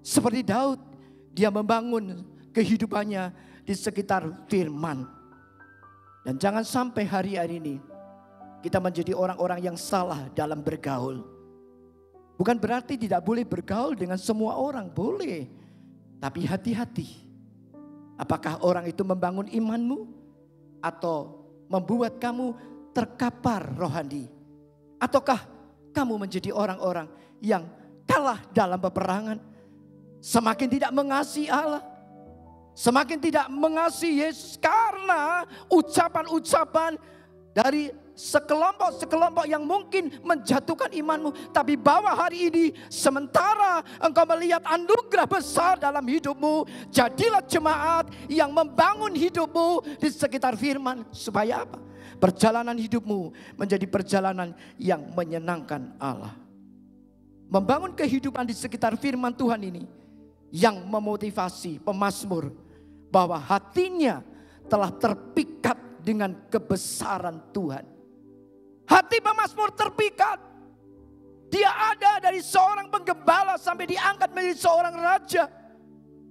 Seperti Daud, dia membangun kehidupannya di sekitar firman. Dan jangan sampai hari-hari ini kita menjadi orang-orang yang salah dalam bergaul. Bukan berarti tidak boleh bergaul dengan semua orang, boleh. Tapi hati-hati. Apakah orang itu membangun imanmu atau membuat kamu terkapar rohani? Ataukah kamu menjadi orang-orang yang kalah dalam peperangan? Semakin tidak mengasihi Allah, semakin tidak mengasihi Yesus karena ucapan-ucapan dari sekelompok-sekelompok yang mungkin menjatuhkan imanmu. Tapi bahwa hari ini sementara engkau melihat anugerah besar dalam hidupmu, jadilah jemaat yang membangun hidupmu di sekitar firman. Supaya apa? Perjalanan hidupmu menjadi perjalanan yang menyenangkan Allah. Membangun kehidupan di sekitar firman Tuhan ini yang memotivasi pemazmur bahwa hatinya telah terpikat dengan kebesaran Tuhan. Hati pemazmur terpikat. Dia ada dari seorang penggembala sampai diangkat menjadi seorang raja.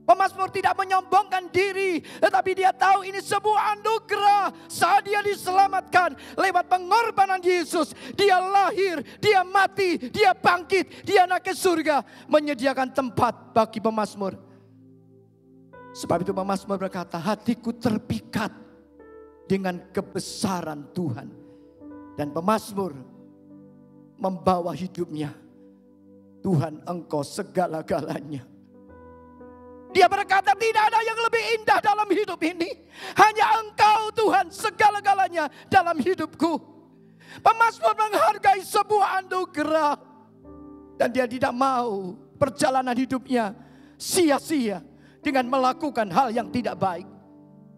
Pemazmur tidak menyombongkan diri, tetapi dia tahu ini sebuah anugerah. Saat dia diselamatkan lewat pengorbanan Yesus, dia lahir, dia mati, dia bangkit, dia naik ke surga, menyediakan tempat bagi pemazmur. Sebab itu pemazmur berkata, hatiku terpikat dengan kebesaran Tuhan. Dan pemazmur membawa hidupnya, Tuhan Engkau segala-galanya. Dia berkata, tidak ada yang lebih indah dalam hidup ini. Hanya Engkau Tuhan segala-galanya dalam hidupku. Pemazmur menghargai sebuah anugerah. Dan dia tidak mau perjalanan hidupnya sia-sia dengan melakukan hal yang tidak baik.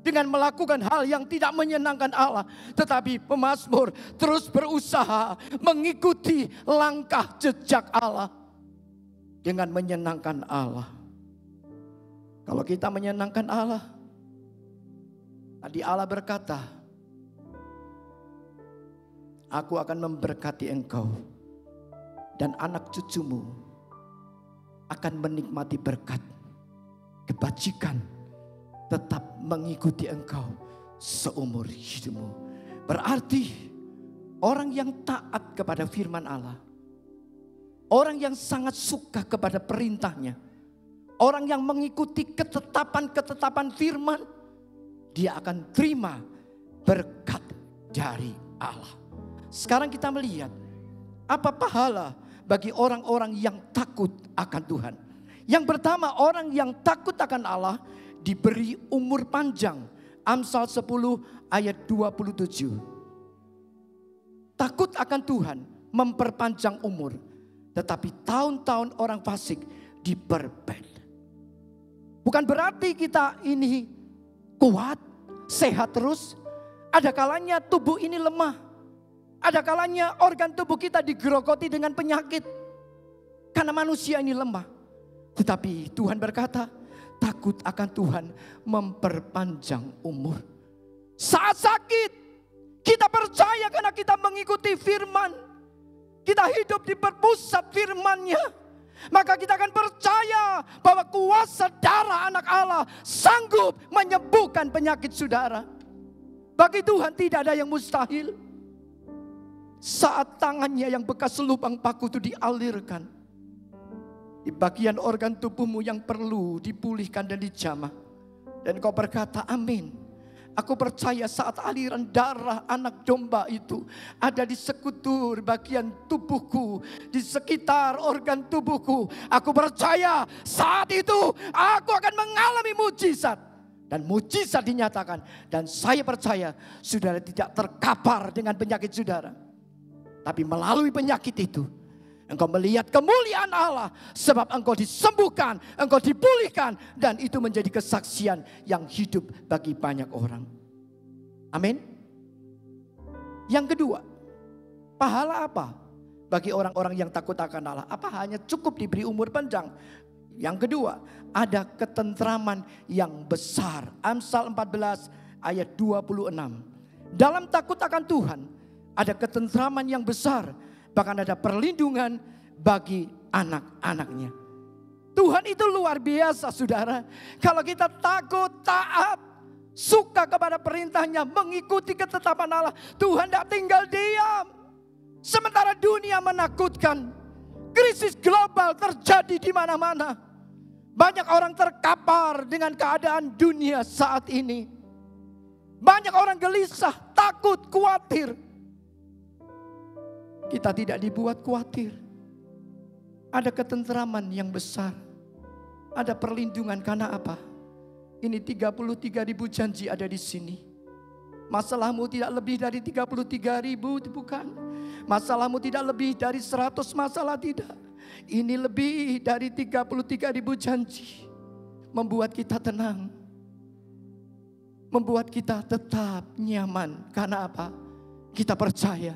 Dengan melakukan hal yang tidak menyenangkan Allah. Tetapi pemazmur terus berusaha mengikuti langkah jejak Allah. Dengan menyenangkan Allah. Kalau kita menyenangkan Allah, tadi Allah berkata, aku akan memberkati engkau dan anak cucumu akan menikmati berkat, kebajikan tetap mengikuti engkau seumur hidupmu. Berarti orang yang taat kepada firman Allah, orang yang sangat suka kepada perintahnya, orang yang mengikuti ketetapan-ketetapan firman, dia akan terima berkat dari Allah. Sekarang kita melihat apa pahala bagi orang-orang yang takut akan Tuhan. Yang pertama, orang yang takut akan Allah diberi umur panjang. Amsal 10 ayat 27. Takut akan Tuhan memperpanjang umur, tetapi tahun-tahun orang fasik diperpendek. Bukan berarti kita ini kuat, sehat terus. Ada kalanya tubuh ini lemah. Ada kalanya organ tubuh kita digerogoti dengan penyakit. Karena manusia ini lemah. Tetapi Tuhan berkata, takut akan Tuhan memperpanjang umur. Saat sakit, kita percaya karena kita mengikuti firman. Kita hidup di perpusat firman-Nya. Maka kita akan percaya bahwa kuasa darah anak Allah sanggup menyembuhkan penyakit saudara. Bagi Tuhan tidak ada yang mustahil. Saat tangannya yang bekas lubang paku itu dialirkan di bagian organ tubuhmu yang perlu dipulihkan dan dijamah, dan kau berkata amin. Aku percaya saat aliran darah anak domba itu ada di sekutur bagian tubuhku, di sekitar organ tubuhku. Aku percaya saat itu aku akan mengalami mujizat. Dan mujizat dinyatakan. Dan saya percaya saudara tidak terkapar dengan penyakit saudara. Tapi melalui penyakit itu, engkau melihat kemuliaan Allah. Sebab engkau disembuhkan, engkau dipulihkan. Dan itu menjadi kesaksian yang hidup bagi banyak orang. Amin. Yang kedua, pahala apa bagi orang-orang yang takut akan Allah? Apa hanya cukup diberi umur panjang? Yang kedua, ada ketentraman yang besar. Amsal 14 ayat 26. Dalam takut akan Tuhan, ada ketentraman yang besar. Bahkan ada perlindungan bagi anak-anaknya. Tuhan itu luar biasa saudara. Kalau kita takut, taat, suka kepada perintahnya, mengikuti ketetapan Allah, Tuhan tidak tinggal diam. Sementara dunia menakutkan, krisis global terjadi di mana-mana. Banyak orang terkapar dengan keadaan dunia saat ini. Banyak orang gelisah, takut, khawatir. Kita tidak dibuat khawatir. Ada ketentraman yang besar. Ada perlindungan karena apa? Ini 33.000 janji ada di sini. Masalahmu tidak lebih dari 33.000, bukan. Masalahmu tidak lebih dari 100 masalah, tidak. Ini lebih dari 33.000 janji. Membuat kita tenang. Membuat kita tetap nyaman. Karena apa? Kita percaya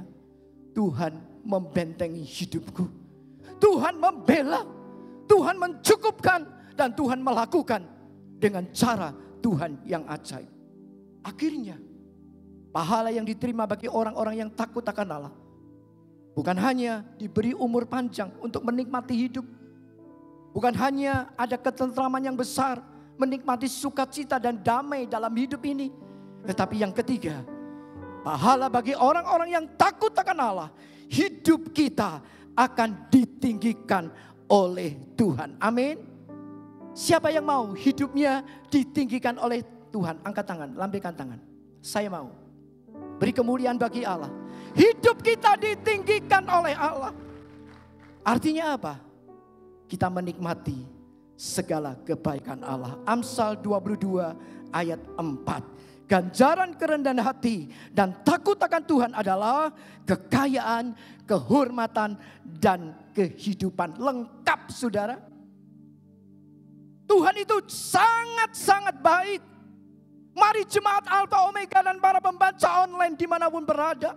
Tuhan membentengi hidupku. Tuhan membela. Tuhan mencukupkan. Dan Tuhan melakukan dengan cara Tuhan yang ajaib. Akhirnya pahala yang diterima bagi orang-orang yang takut akan Allah bukan hanya diberi umur panjang untuk menikmati hidup. Bukan hanya ada ketentraman yang besar menikmati sukacita dan damai dalam hidup ini. Tetapi yang ketiga, pahala bagi orang-orang yang takut akan Allah. Hidup kita akan ditinggikan oleh Tuhan. Amin. Siapa yang mau hidupnya ditinggikan oleh Tuhan? Angkat tangan, lambaikan tangan. Saya mau. Beri kemuliaan bagi Allah. Hidup kita ditinggikan oleh Allah. Artinya apa? Kita menikmati segala kebaikan Allah. Amsal 22 ayat 4. Ganjaran kerendahan hati dan takut akan Tuhan adalah kekayaan, kehormatan, dan kehidupan. Lengkap, saudara. Tuhan itu sangat-sangat baik. Mari jemaat Alpha Omega dan para pembaca online dimanapun berada.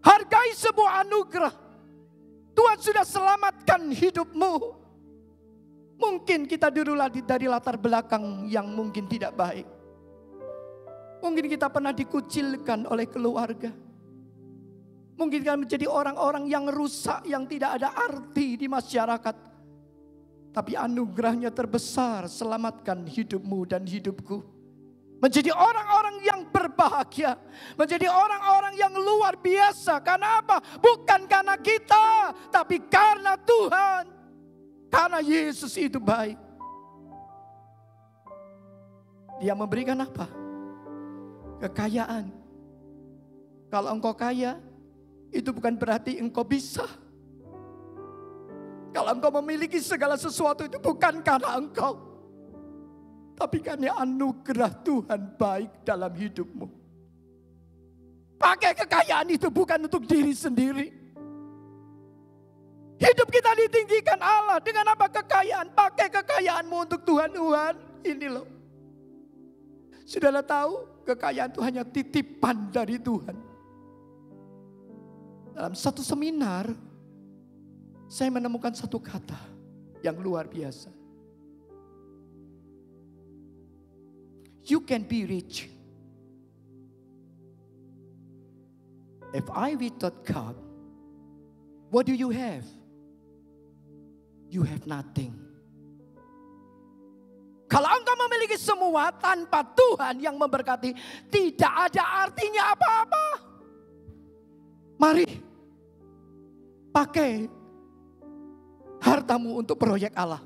Hargai sebuah anugerah. Tuhan sudah selamatkan hidupmu. Mungkin kita dulu dari latar belakang yang mungkin tidak baik. Mungkin kita pernah dikucilkan oleh keluarga. Mungkin kita menjadi orang-orang yang rusak, yang tidak ada arti di masyarakat. Tapi anugerahnya terbesar, selamatkan hidupmu dan hidupku. Menjadi orang-orang yang berbahagia. Menjadi orang-orang yang luar biasa. Karena apa? Bukan karena kita, tapi karena Tuhan. Karena Yesus itu baik. Dia memberikan apa? Kekayaan. Kalau engkau kaya, itu bukan berarti engkau bisa. Kalau engkau memiliki segala sesuatu itu bukan karena engkau, tapi karena anugerah Tuhan baik dalam hidupmu. Pakai kekayaan itu bukan untuk diri sendiri. Hidup kita ditinggikan Allah dengan apa? Kekayaan. Pakai kekayaanmu untuk Tuhan. Tuhan, ini loh. Saudara tahu, kekayaan itu hanya titipan dari Tuhan. Dalam satu seminar, saya menemukan satu kata yang luar biasa. You can be rich. If I without God, what do you have? You have nothing. Kalau engkau memiliki semua tanpa Tuhan yang memberkati, tidak ada artinya apa-apa. Mari pakai hartamu untuk proyek Allah.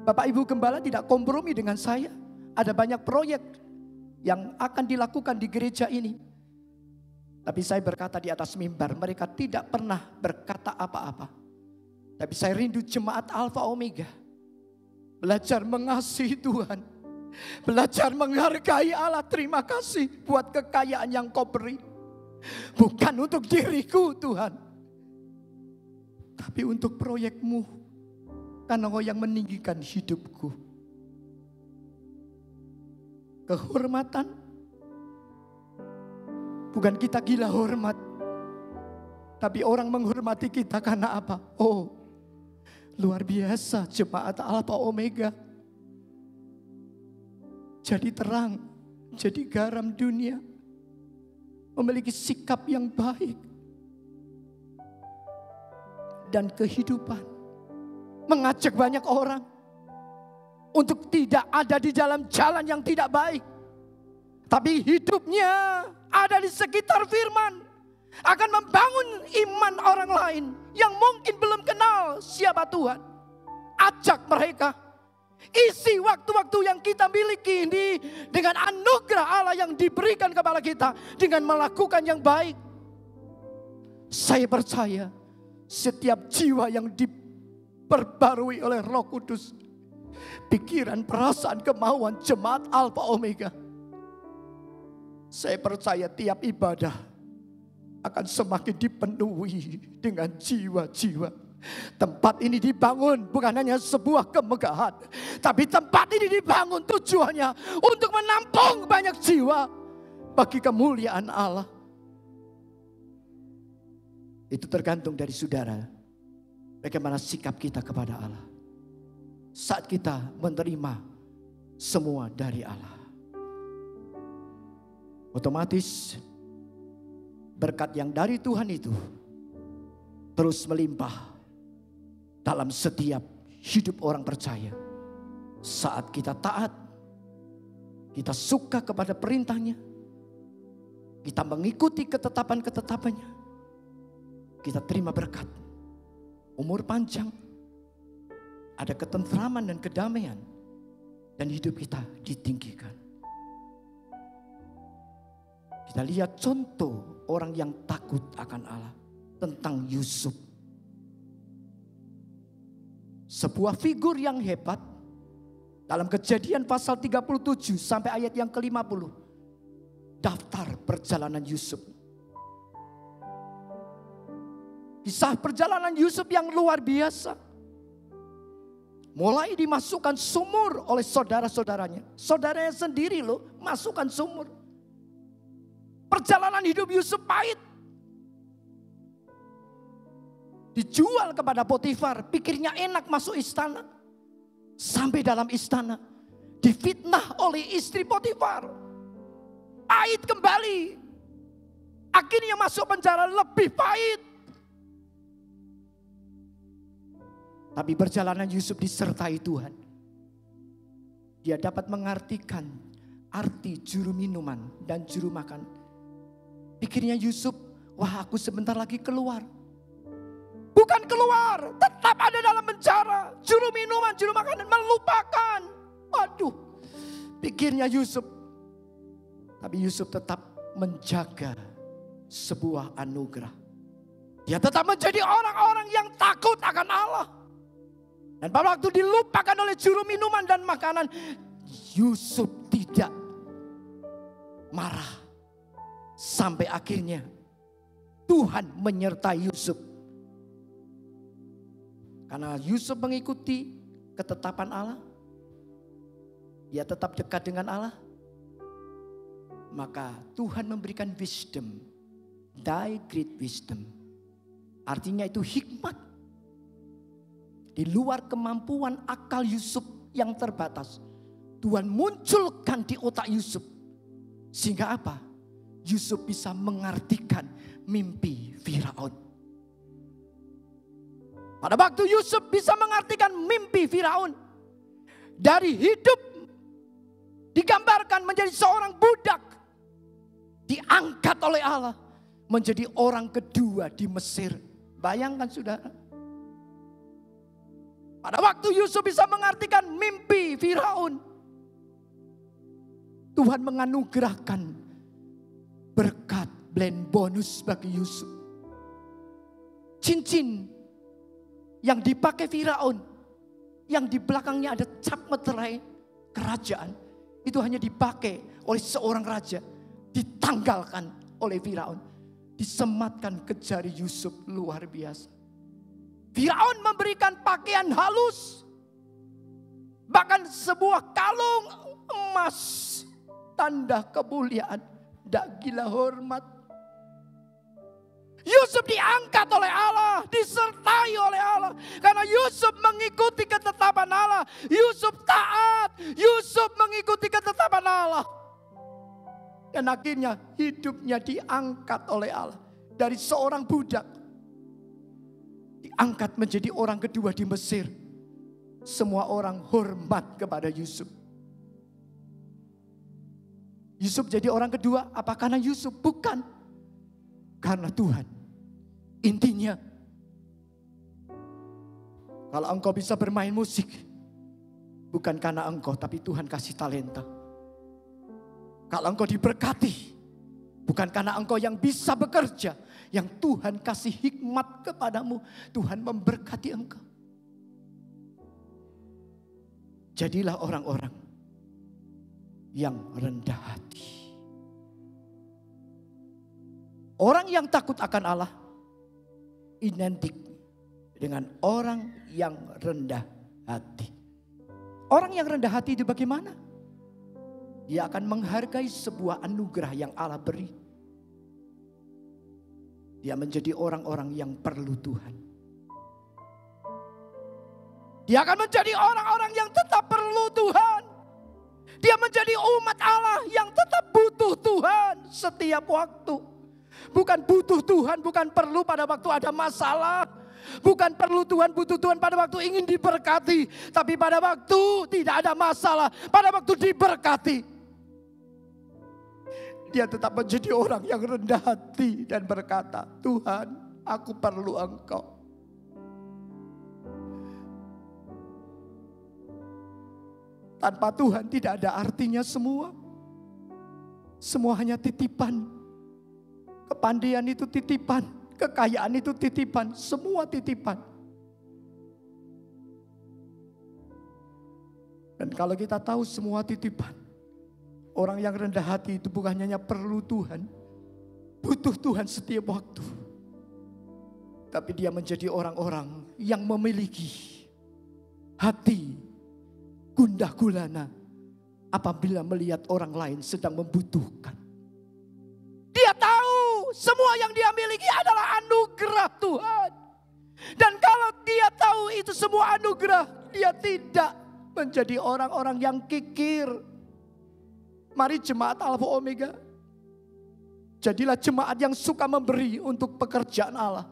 Bapak Ibu Gembala tidak kompromi dengan saya. Ada banyak proyek yang akan dilakukan di gereja ini. Tapi saya berkata di atas mimbar, mereka tidak pernah berkata apa-apa. Tapi saya rindu jemaat Alpha Omega. Belajar mengasihi Tuhan. Belajar menghargai Allah. Terima kasih buat kekayaan yang kau beri. Bukan untuk diriku Tuhan, tapi untuk proyekmu. Karena Engkau yang meninggikan hidupku. Kehormatan. Bukan kita gila hormat, tapi orang menghormati kita karena apa? Oh, luar biasa jemaat Alpha Omega. Jadi terang, jadi garam dunia. Memiliki sikap yang baik dan kehidupan. Mengajak banyak orang untuk tidak ada di dalam jalan yang tidak baik, tapi hidupnya ada di sekitar firman. Akan membangun iman orang lain yang mungkin belum kenal siapa Tuhan. Ajak mereka. Isi waktu-waktu yang kita miliki ini dengan anugerah Allah yang diberikan kepada kita, dengan melakukan yang baik. Saya percaya setiap jiwa yang diperbarui oleh Roh Kudus, pikiran, perasaan, kemauan jemaat Alpha Omega, saya percaya tiap ibadah akan semakin dipenuhi dengan jiwa-jiwa. Tempat ini dibangun bukan hanya sebuah kemegahan, tapi tempat ini dibangun tujuannya untuk menampung banyak jiwa bagi kemuliaan Allah. Itu tergantung dari saudara, bagaimana sikap kita kepada Allah saat kita menerima semua dari Allah. Otomatis berkat yang dari Tuhan itu terus melimpah dalam setiap hidup orang percaya. Saat kita taat, kita suka kepada perintahnya, kita mengikuti ketetapan-ketetapannya, kita terima berkat, umur panjang, ada ketentraman dan kedamaian, dan hidup kita ditinggikan. Kita lihat contoh orang yang takut akan Allah tentang Yusuf. Sebuah figur yang hebat dalam Kejadian pasal 37 sampai ayat yang ke-50. Daftar perjalanan Yusuf. Kisah perjalanan Yusuf yang luar biasa. Mulai dimasukkan sumur oleh saudara-saudaranya. Saudaranya sendiri loh masukkan sumur. Perjalanan hidup Yusuf pahit. Dijual kepada Potifar, pikirnya enak masuk istana. Sampai dalam istana, difitnah oleh istri Potifar. Pahit kembali. Akhirnya masuk penjara lebih pahit. Tapi perjalanan Yusuf disertai Tuhan. Dia dapat mengartikan arti juru minuman dan juru makan. Pikirnya Yusuf, wah aku sebentar lagi keluar. Bukan keluar, tetap ada dalam penjara. Juru minuman, juru makanan melupakan. Waduh, pikirnya Yusuf. Tapi Yusuf tetap menjaga sebuah anugerah. Dia tetap menjadi orang-orang yang takut akan Allah. Dan pada waktu dilupakan oleh juru minuman dan makanan, Yusuf tidak marah. Sampai akhirnya Tuhan menyertai Yusuf. Karena Yusuf mengikuti ketetapan Allah, dia tetap dekat dengan Allah, maka Tuhan memberikan wisdom, thy great wisdom. Artinya itu hikmat. Di luar kemampuan akal Yusuf yang terbatas, Tuhan munculkan di otak Yusuf. Sehingga apa? Yusuf bisa mengartikan mimpi Firaun. Pada waktu Yusuf bisa mengartikan mimpi Firaun, dari hidup digambarkan menjadi seorang budak, diangkat oleh Allah menjadi orang kedua di Mesir. Bayangkan saudara. Pada waktu Yusuf bisa mengartikan mimpi Firaun, Tuhan menganugerahkan berkat blend bonus bagi Yusuf. Cincin yang dipakai Firaun, yang di belakangnya ada cap meterai kerajaan, itu hanya dipakai oleh seorang raja, ditanggalkan oleh Firaun, disematkan ke jari Yusuf. Luar biasa. Firaun memberikan pakaian halus, bahkan sebuah kalung emas, tanda kemuliaan, dak gila hormat. Yusuf diangkat oleh Allah, disertai oleh Allah. Karena Yusuf mengikuti ketetapan Allah. Yusuf taat, Yusuf mengikuti ketetapan Allah. Dan akhirnya hidupnya diangkat oleh Allah. Dari seorang budak, diangkat menjadi orang kedua di Mesir. Semua orang hormat kepada Yusuf. Yusuf jadi orang kedua, apa karena Yusuf? Bukan. Karena Tuhan. Intinya, kalau engkau bisa bermain musik, bukan karena engkau, tapi Tuhan kasih talenta. Kalau engkau diberkati, bukan karena engkau yang bisa bekerja, yang Tuhan kasih hikmat kepadamu, Tuhan memberkati engkau. Jadilah orang-orang yang rendah hati. Orang yang takut akan Allah identik dengan orang yang rendah hati. Orang yang rendah hati itu bagaimana? Dia akan menghargai sebuah anugerah yang Allah beri. Dia menjadi orang-orang yang perlu Tuhan. Dia akan menjadi orang-orang yang tetap perlu Tuhan. Dia menjadi umat Allah yang tetap butuh Tuhan setiap waktu. Bukan butuh Tuhan, bukan perlu pada waktu ada masalah. Bukan perlu Tuhan, butuh Tuhan pada waktu ingin diberkati. Tapi pada waktu tidak ada masalah, pada waktu diberkati, dia tetap menjadi orang yang rendah hati dan berkata, Tuhan, aku perlu Engkau. Tanpa Tuhan tidak ada artinya semua. Semua hanya titipan. Kepandaian itu titipan. Kekayaan itu titipan. Semua titipan. Dan kalau kita tahu semua titipan, orang yang rendah hati itu bukan hanya perlu Tuhan, butuh Tuhan setiap waktu. Tapi dia menjadi orang-orang yang memiliki hati gundah gulana apabila melihat orang lain sedang membutuhkan. Dia tahu semua yang dia miliki adalah anugerah Tuhan. Dan kalau dia tahu itu semua anugerah, dia tidak menjadi orang-orang yang kikir. Mari jemaat Alpha Omega, jadilah jemaat yang suka memberi untuk pekerjaan Allah.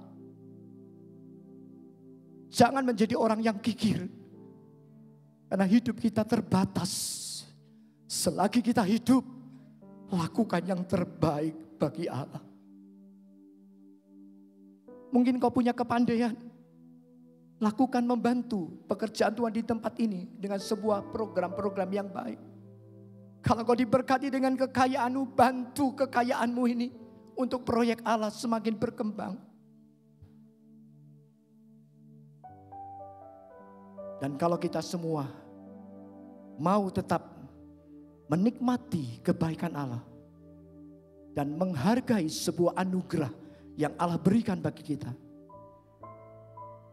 Jangan menjadi orang yang kikir. Karena hidup kita terbatas. Selagi kita hidup, lakukan yang terbaik bagi Allah. Mungkin kau punya kepandaian, lakukan membantu pekerjaan Tuhan di tempat ini dengan sebuah program-program yang baik. Kalau kau diberkati dengan kekayaanmu, bantu kekayaanmu ini untuk proyek Allah semakin berkembang. Dan kalau kita semua mau tetap menikmati kebaikan Allah dan menghargai sebuah anugerah yang Allah berikan bagi kita,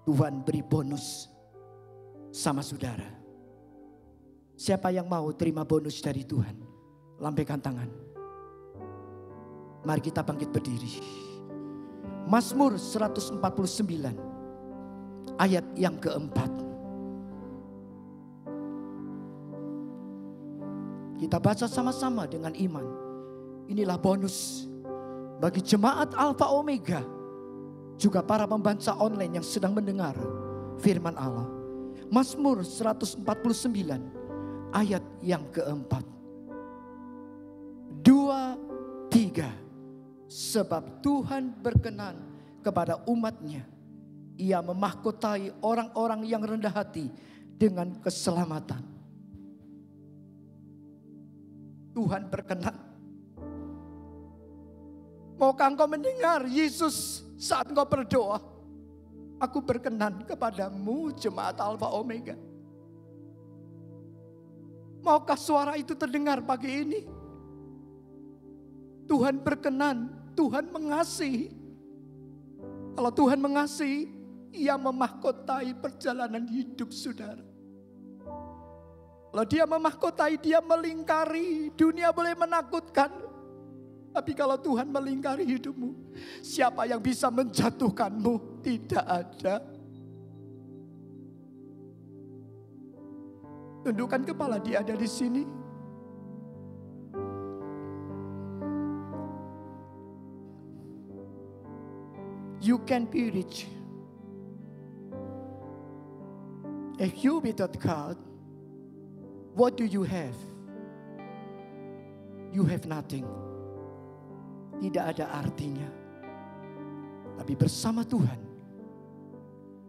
Tuhan beri bonus sama saudara. Siapa yang mau terima bonus dari Tuhan? Lambaikan tangan. Mari kita bangkit berdiri. Mazmur 149 ayat yang keempat. Kita baca sama-sama dengan iman. Inilah bonus bagi jemaat Alpha Omega, juga para pembaca online yang sedang mendengar firman Allah. Mazmur 149 ayat yang keempat. 2, 3. Sebab Tuhan berkenan kepada umatnya. Ia memahkotai orang-orang yang rendah hati dengan keselamatan. Tuhan berkenan. Maukah engkau mendengar Yesus saat engkau berdoa? Aku berkenan kepadamu jemaat Alpha Omega. Maukah suara itu terdengar pagi ini? Tuhan berkenan, Tuhan mengasihi. Kalau Tuhan mengasihi, Ia memahkotai perjalanan hidup saudara. Kalau dia memahkotai, dia melingkari. Dunia boleh menakutkan, tapi kalau Tuhan melingkari hidupmu, siapa yang bisa menjatuhkanmu? Tidak ada. Tundukkan kepala, dia ada di sini. You can be rich. If you without God, what do you have? You have nothing. Tidak ada artinya. Tapi bersama Tuhan,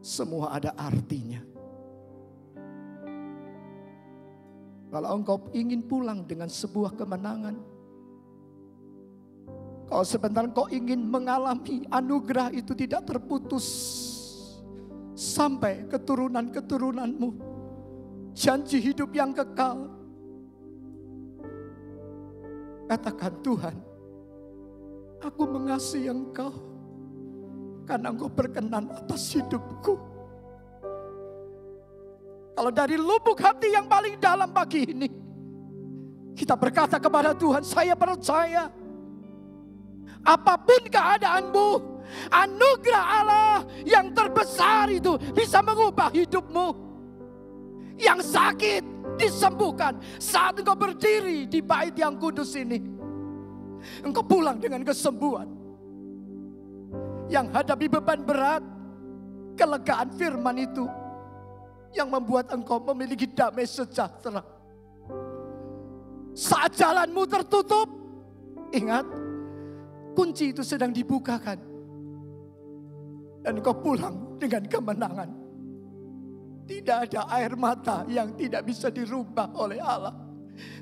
semua ada artinya. Kalau engkau ingin pulang dengan sebuah kemenangan, kalau sebentar engkau ingin mengalami anugerah itu tidak terputus sampai keturunan-keturunanmu, janji hidup yang kekal, katakan, Tuhan, aku mengasihi Engkau karena Engkau berkenan atas hidupku. Kalau dari lubuk hati yang paling dalam pagi ini, kita berkata kepada Tuhan, saya percaya apapun keadaanmu, anugerah Allah yang terbesar itu bisa mengubah hidupmu. Yang sakit disembuhkan saat engkau berdiri di bait yang kudus ini. Engkau pulang dengan kesembuhan. Yang hadapi beban berat, kelegaan firman itu yang membuat engkau memiliki damai sejahtera. Saat jalanmu tertutup, ingat, kunci itu sedang dibukakan. Dan engkau pulang dengan kemenangan. Tidak ada air mata yang tidak bisa dirubah oleh Allah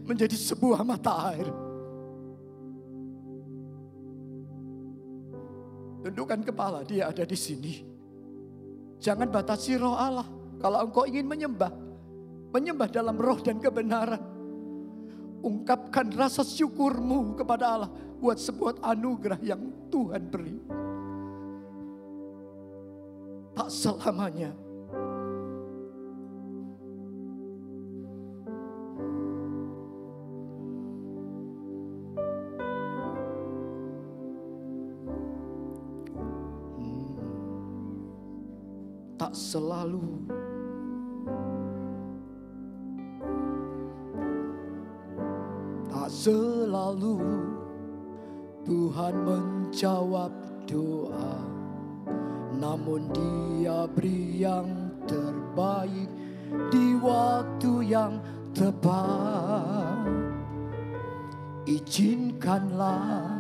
menjadi sebuah mata air. Tundukkan kepala, Dia ada di sini. Jangan batasi roh Allah. Kalau engkau ingin menyembah dalam roh dan kebenaran. Ungkapkan rasa syukurmu kepada Allah buat sebuah anugerah yang Tuhan beri. Tak selamanya tak selalu Tuhan menjawab doa, namun Dia beri yang terbaik di waktu yang tepat. Izinkanlah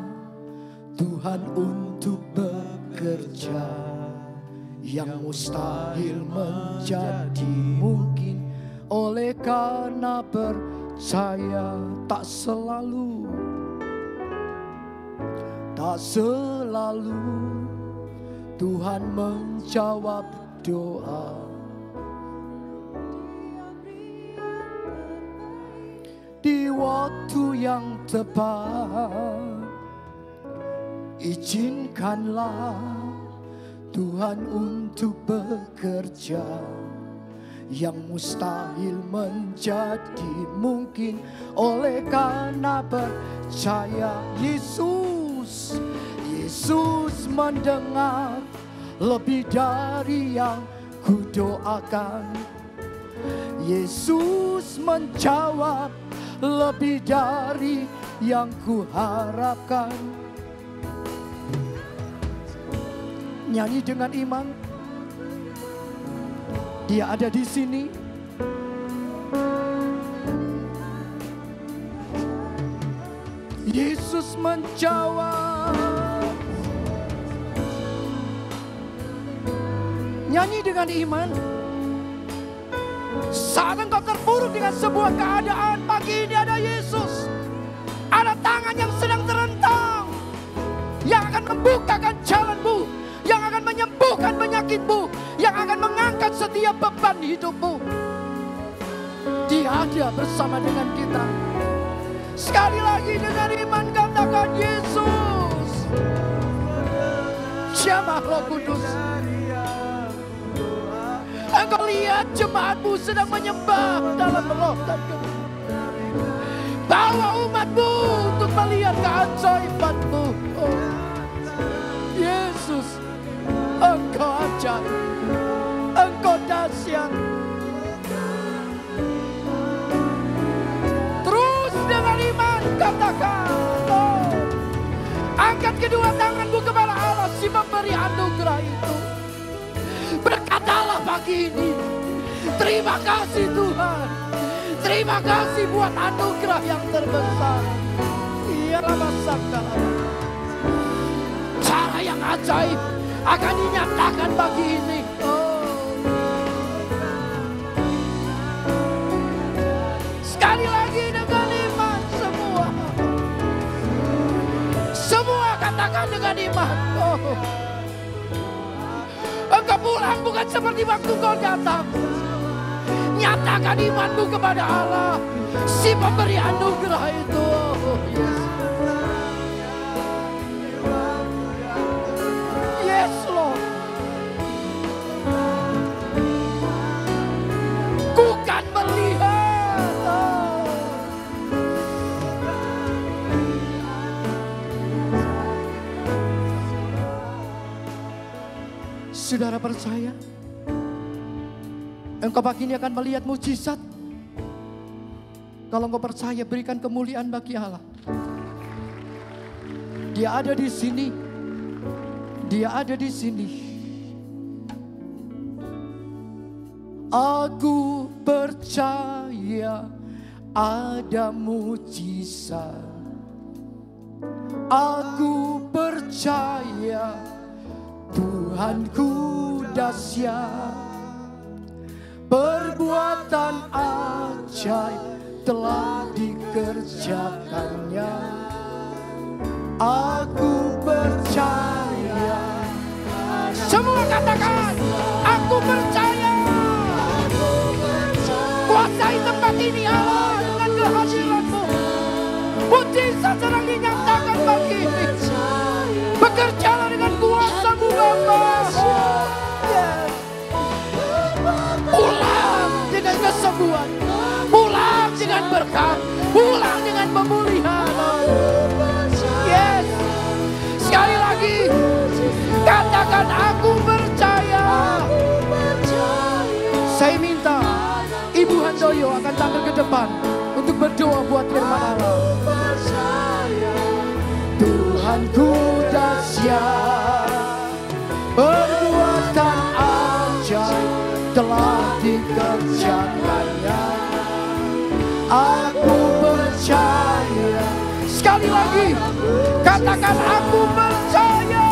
Tuhan untuk bekerja, yang mustahil menjadi mungkin oleh karena percaya. Tak selalu Tuhan menjawab doa. Di waktu yang tepat, izinkanlah Tuhan untuk bekerja, yang mustahil menjadi mungkin oleh karena percaya. Yesus mendengar lebih dari yang kudoakan. Yesus menjawab lebih dari yang kuharapkan. Nyanyi dengan iman. Dia ada di sini. Yesus menjawab. Nyanyi dengan iman. Saat engkau terpuruk dengan sebuah keadaan, pagi ini ada Yesus. Ada tangan yang sedang terentang, yang akan membukakan jalanmu, yang akan menyembuhkan penyakitmu, yang akan mengangkat setiap beban hidupmu. Dia ada bersama dengan kita. Sekali lagi dengan iman katakan Yesus. Jamaah Roh Kudus. Engkau lihat jemaatmu sedang menyembah dalam roh dan kebenaran. Bawa umatmu untuk melihat keajaibanmu. Oh, Yesus, Engkau ajaib, Engkau dahsyat. Terus dengan iman katakan, oh, angkat kedua tanganmu kepada Allah si pemberi anugerah itu. Berkatalah pagi ini, terima kasih Tuhan, terima kasih buat anugerah yang terbesar. Iya rasakan cara yang ajaib akan dinyatakan pagi ini. Sekali lagi dengan iman semua katakan dengan iman. Engkau pulang bukan seperti waktu kau datang. Nyatakan imanmu kepada Allah, si pemberi anugerah itu. Yes Lord. Ku kan melihat. Saudara percaya? Engkau pagi ini akan melihat mujizat. Kalau engkau percaya, berikan kemuliaan bagi Allah. Dia ada di sini. Dia ada di sini. Aku percaya ada mujizat. Aku percaya Tuhanku dahsyat. Perbuatan ajaib telah dikerjakannya. Aku percaya. Semua katakan, aku percaya. Kuasai tempat ini Allah dengan kehadiran-Mu. Mujizat sedang dinyatakan bagi ini. Bekerjalah dengan kuasa-Mu Bapa. Pulang dengan kesembuhan, pulang dengan berkat, pulang dengan pemulihan. Yes. Sekali lagi katakan, aku percaya. Saya minta Ibu Handoyo akan tampil ke depan untuk berdoa buat firman Allah. Tuhanku dahsyat, perbuatan ajaib telah dikerjakannya. Aku percaya. Sekali lagi katakan, aku percaya.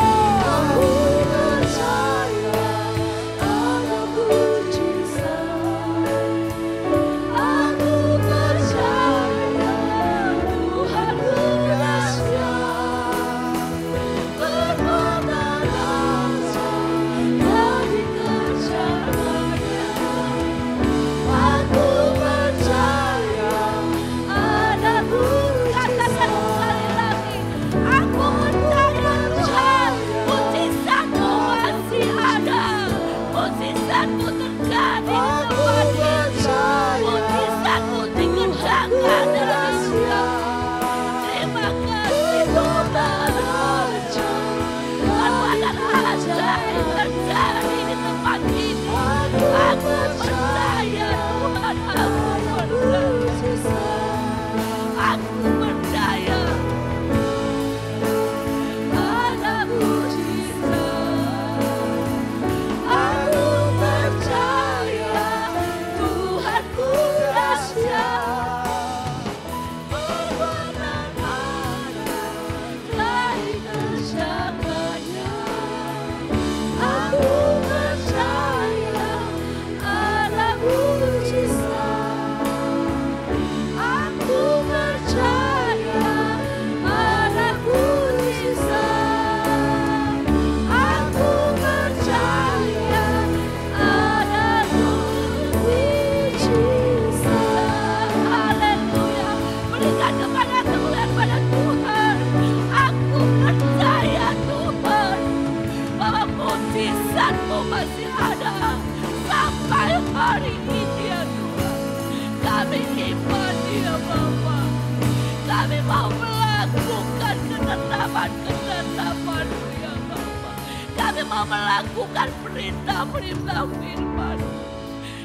Melakukan perintah-perintah firman.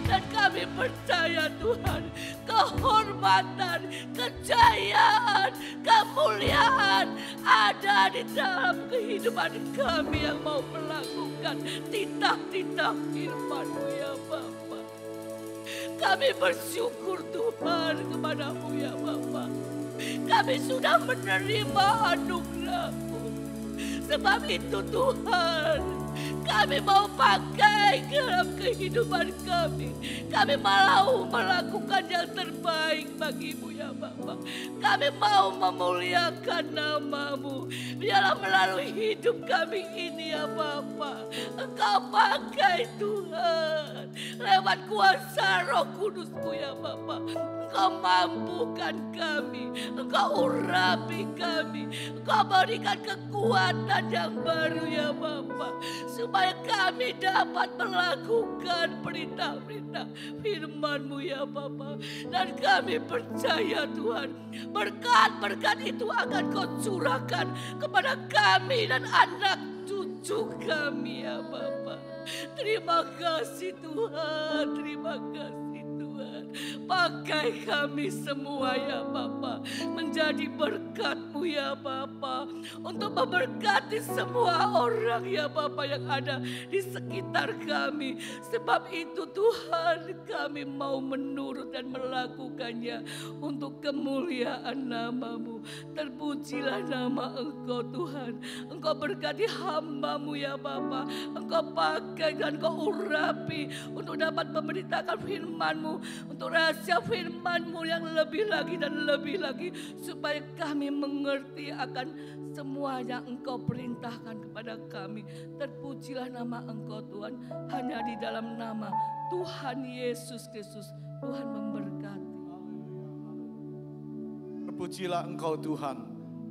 Dan kami percaya Tuhan, kehormatan, kejayaan, kemuliaan ada di dalam kehidupan kami yang mau melakukan titah-titah firman-Mu ya Bapa. Kami bersyukur Tuhan kepada-Mu ya Bapa. Kami sudah menerima anugerah-Mu. Sebab itu Tuhan, kami mau pakai dalam kehidupan kami. Kami mau melakukan yang terbaik bagi-Mu ya Bapa. Kami mau memuliakan nama-Mu. Biarlah melalui hidup kami ini ya Bapa, Engkau pakai Tuhan. Lewat kuasa Roh Kudus-Mu ya Bapa. Engkau mampukan kami, Engkau urapi kami, Engkau berikan kekuatan yang baru ya Bapa, supaya kami dapat melakukan perintah-perintah firman-Mu ya Bapa. Dan kami percaya Tuhan, berkat-berkat itu akan Kau curahkan kepada kami dan anak cucu kami ya Bapa. Terima kasih Tuhan, terima kasih. Pakai kami semua ya Bapa, menjadi menjadi berkat-Mu ya Bapa. Untuk memberkati semua orang ya Bapa yang ada di sekitar kami. Sebab itu Tuhan, kami mau menurut dan melakukannya untuk kemuliaan nama-Mu. Terpujilah nama Engkau Tuhan. Engkau berkati hamba-Mu ya Bapa. Engkau pakai dan Engkau urapi untuk dapat memberitakan firman-Mu. Untuk rahasia firman-Mu yang lebih lagi dan lebih lagi. Supaya kami mengerti akan semua yang Engkau perintahkan kepada kami. Terpujilah nama Engkau Tuhan. Hanya di dalam nama Tuhan Yesus Kristus Tuhan memberkati. Terpujilah Engkau Tuhan.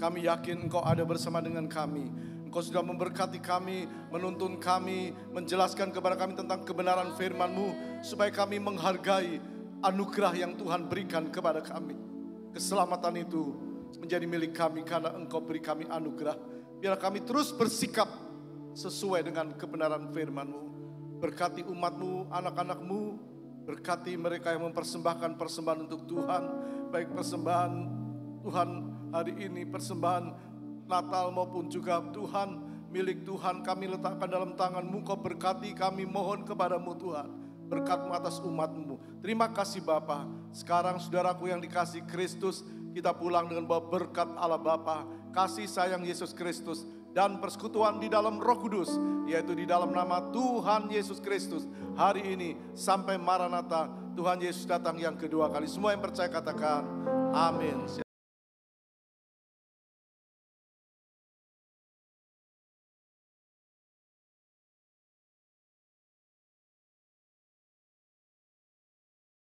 Kami yakin Engkau ada bersama dengan kami. Engkau sudah memberkati kami, menuntun kami, menjelaskan kepada kami tentang kebenaran firman-Mu, supaya kami menghargai anugerah yang Tuhan berikan kepada kami. Keselamatan itu menjadi milik kami karena Engkau beri kami anugerah. Biar kami terus bersikap sesuai dengan kebenaran firman-Mu. Berkati umat-Mu, anak-anak-Mu. Berkati mereka yang mempersembahkan persembahan untuk Tuhan. Baik persembahan Tuhan hari ini, persembahan Natal maupun juga Tuhan, milik Tuhan kami letakkan dalam tangan-Mu. Kau berkati kami, mohon kepadamu Tuhan. Berkat-Mu atas umat-Mu. Terima kasih Bapa. Sekarang saudaraku yang dikasih Kristus, kita pulang dengan bawa berkat Allah Bapa, kasih sayang Yesus Kristus, dan persekutuan di dalam Roh Kudus, yaitu di dalam nama Tuhan Yesus Kristus. Hari ini sampai Maranatha, Tuhan Yesus datang yang kedua kali. Semua yang percaya katakan amin.